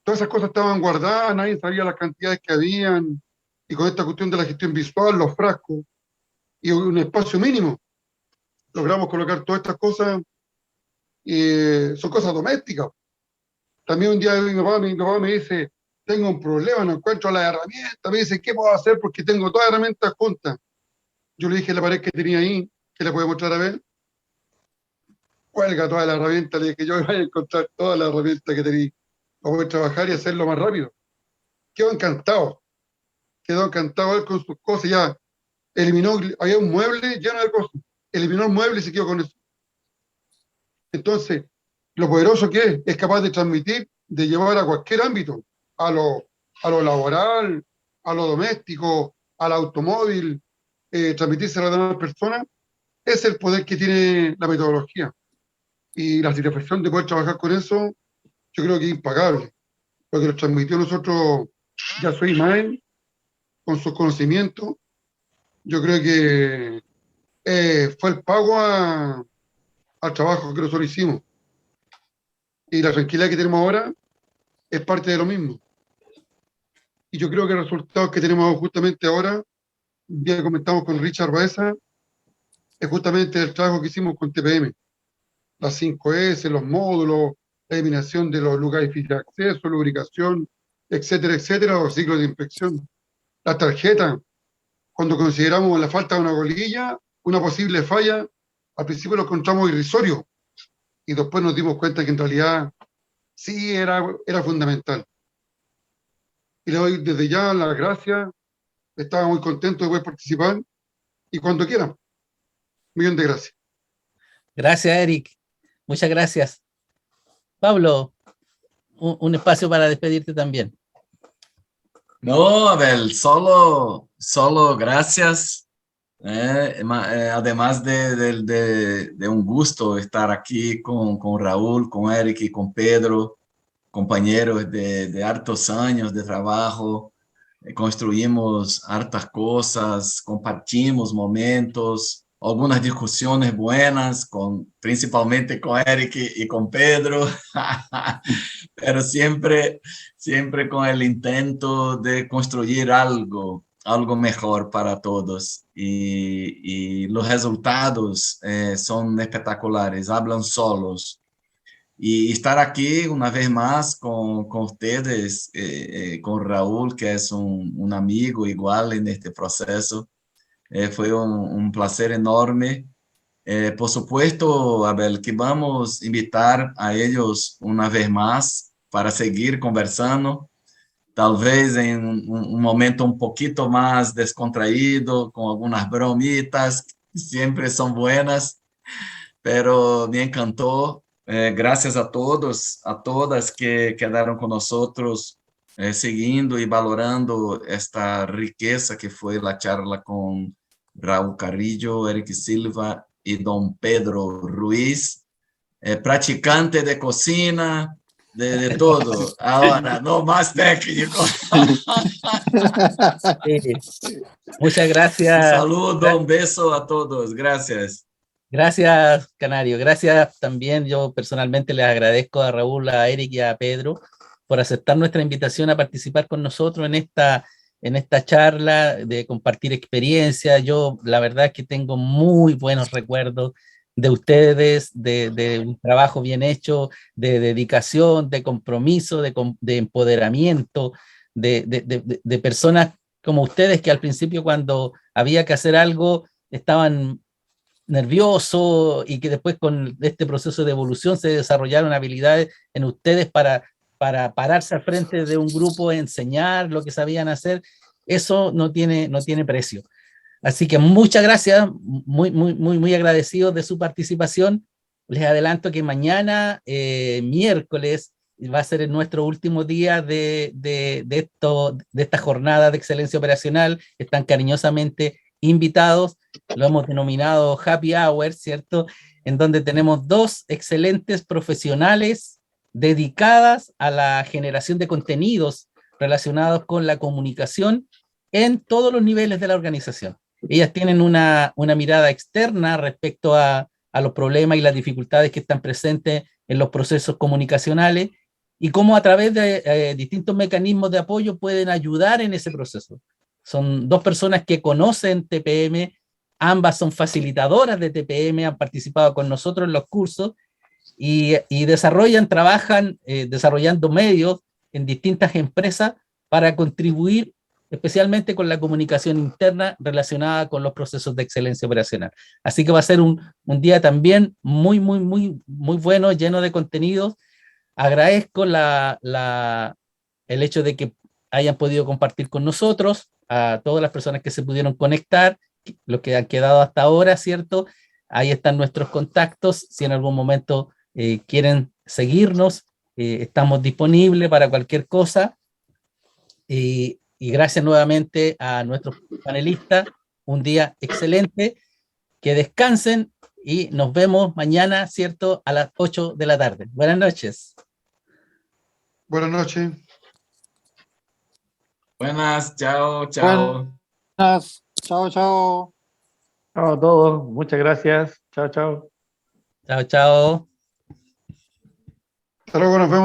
Todas esas cosas estaban guardadas, nadie sabía las cantidades que habían. Y con esta cuestión de la gestión visual, los frascos, y un espacio mínimo, logramos colocar todas estas cosas. Son cosas domésticas. También un día mi papá me dice, tengo un problema, no encuentro las herramientas. Me dice, ¿qué puedo hacer? Porque tengo todas las herramientas juntas. Yo le dije la pared que tenía ahí, que le puede mostrar a ver. Cuelga todas las herramientas. Le dije, yo voy a encontrar todas las herramientas que tenía para poder trabajar y hacerlo más rápido. Quedó encantado él con sus cosas. Ya eliminó, había un mueble lleno de cosas. Eliminó el mueble y se quedó con eso. Entonces, lo poderoso que es capaz de transmitir, de llevar a cualquier ámbito, a lo laboral, a lo doméstico, al automóvil, transmitirse a las demás personas, es el poder que tiene la metodología. Y la satisfacción de poder trabajar con eso, yo creo que es impagable. Lo que nos transmitió a nosotros Yasuo Ismael, con sus conocimientos, yo creo que fue el pago al trabajo que nosotros hicimos. Y la tranquilidad que tenemos ahora es parte de lo mismo. Y yo creo que el resultado que tenemos justamente ahora, un día que comentamos con Richard Baeza, es justamente el trabajo que hicimos con TPM. Las 5S, los módulos, la eliminación de los lugares difíciles de acceso, lubricación, etcétera, los ciclos de inspección. La tarjeta, cuando consideramos la falta de una colilla, una posible falla, al principio lo encontramos irrisorio. Y después nos dimos cuenta que en realidad sí era fundamental. Y le doy desde ya las gracias, estaba muy contento de poder participar, y cuando quieran. Un millón de gracias. Gracias, Eric. Muchas gracias. Pablo, un espacio para despedirte también. No, Abel, solo gracias. Además de un gusto estar aquí con Raúl, con Eric y con Pedro, compañeros de hartos años de trabajo. Construimos hartas cosas, compartimos momentos, algunas discusiones buenas, principalmente con Eric y con Pedro, pero siempre con el intento de construir algo mejor para todos. Y los resultados son espectaculares, hablan solos. Y estar aquí una vez más con ustedes, con Raúl, que es un amigo igual en este proceso, fue un placer enorme. Por supuesto, Abel, que vamos a invitar a ellos una vez más para seguir conversando, tal vez en un momento un poquito más descontraído, con algunas bromitas, que siempre son buenas, pero me encantó. Gracias a todos, a todas que quedaron con nosotros, siguiendo y valorando esta riqueza que fue la charla con Raúl Carrillo, Eric Silva y don Pedro Ruiz, practicante de cocina, de todo. Ahora, no más técnico. Muchas gracias. Un saludo, un beso a todos. Gracias. Gracias, Canario. Gracias también. Yo personalmente les agradezco a Raúl, a Eric y a Pedro por aceptar nuestra invitación a participar con nosotros en esta charla de compartir experiencias. Yo la verdad es que tengo muy buenos recuerdos de ustedes, de un trabajo bien hecho, de dedicación, de compromiso, de empoderamiento, de personas como ustedes que al principio cuando había que hacer algo estaban nervioso y que después con este proceso de evolución se desarrollaron habilidades en ustedes para pararse al frente de un grupo, enseñar lo que sabían hacer. Eso no tiene precio. Así que muchas gracias, muy agradecidos de su participación. Les adelanto que mañana, miércoles, va a ser nuestro último día de esta jornada de excelencia operacional. Están cariñosamente invitados, lo hemos denominado Happy Hour, ¿cierto? En donde tenemos dos excelentes profesionales dedicadas a la generación de contenidos relacionados con la comunicación en todos los niveles de la organización. Ellas tienen una mirada externa respecto a los problemas y las dificultades que están presentes en los procesos comunicacionales y cómo a través de distintos mecanismos de apoyo pueden ayudar en ese proceso. Son dos personas que conocen TPM, ambas son facilitadoras de TPM, han participado con nosotros en los cursos y trabajan desarrollando medios en distintas empresas para contribuir especialmente con la comunicación interna relacionada con los procesos de excelencia operacional. Así que va a ser un día también muy bueno, lleno de contenidos. Agradezco el hecho de que hayan podido compartir con nosotros, a todas las personas que se pudieron conectar, los que han quedado hasta ahora, ¿cierto? Ahí están nuestros contactos, si en algún momento quieren seguirnos, estamos disponibles para cualquier cosa. Y gracias nuevamente a nuestros panelistas, un día excelente, que descansen y nos vemos mañana, ¿cierto? A las 8 de la tarde. Buenas noches. Buenas noches. Buenas, chao, chao. Buenas. Chao, chao. Chao a todos, muchas gracias. Chao, chao. Chao, chao. Hasta luego, nos vemos.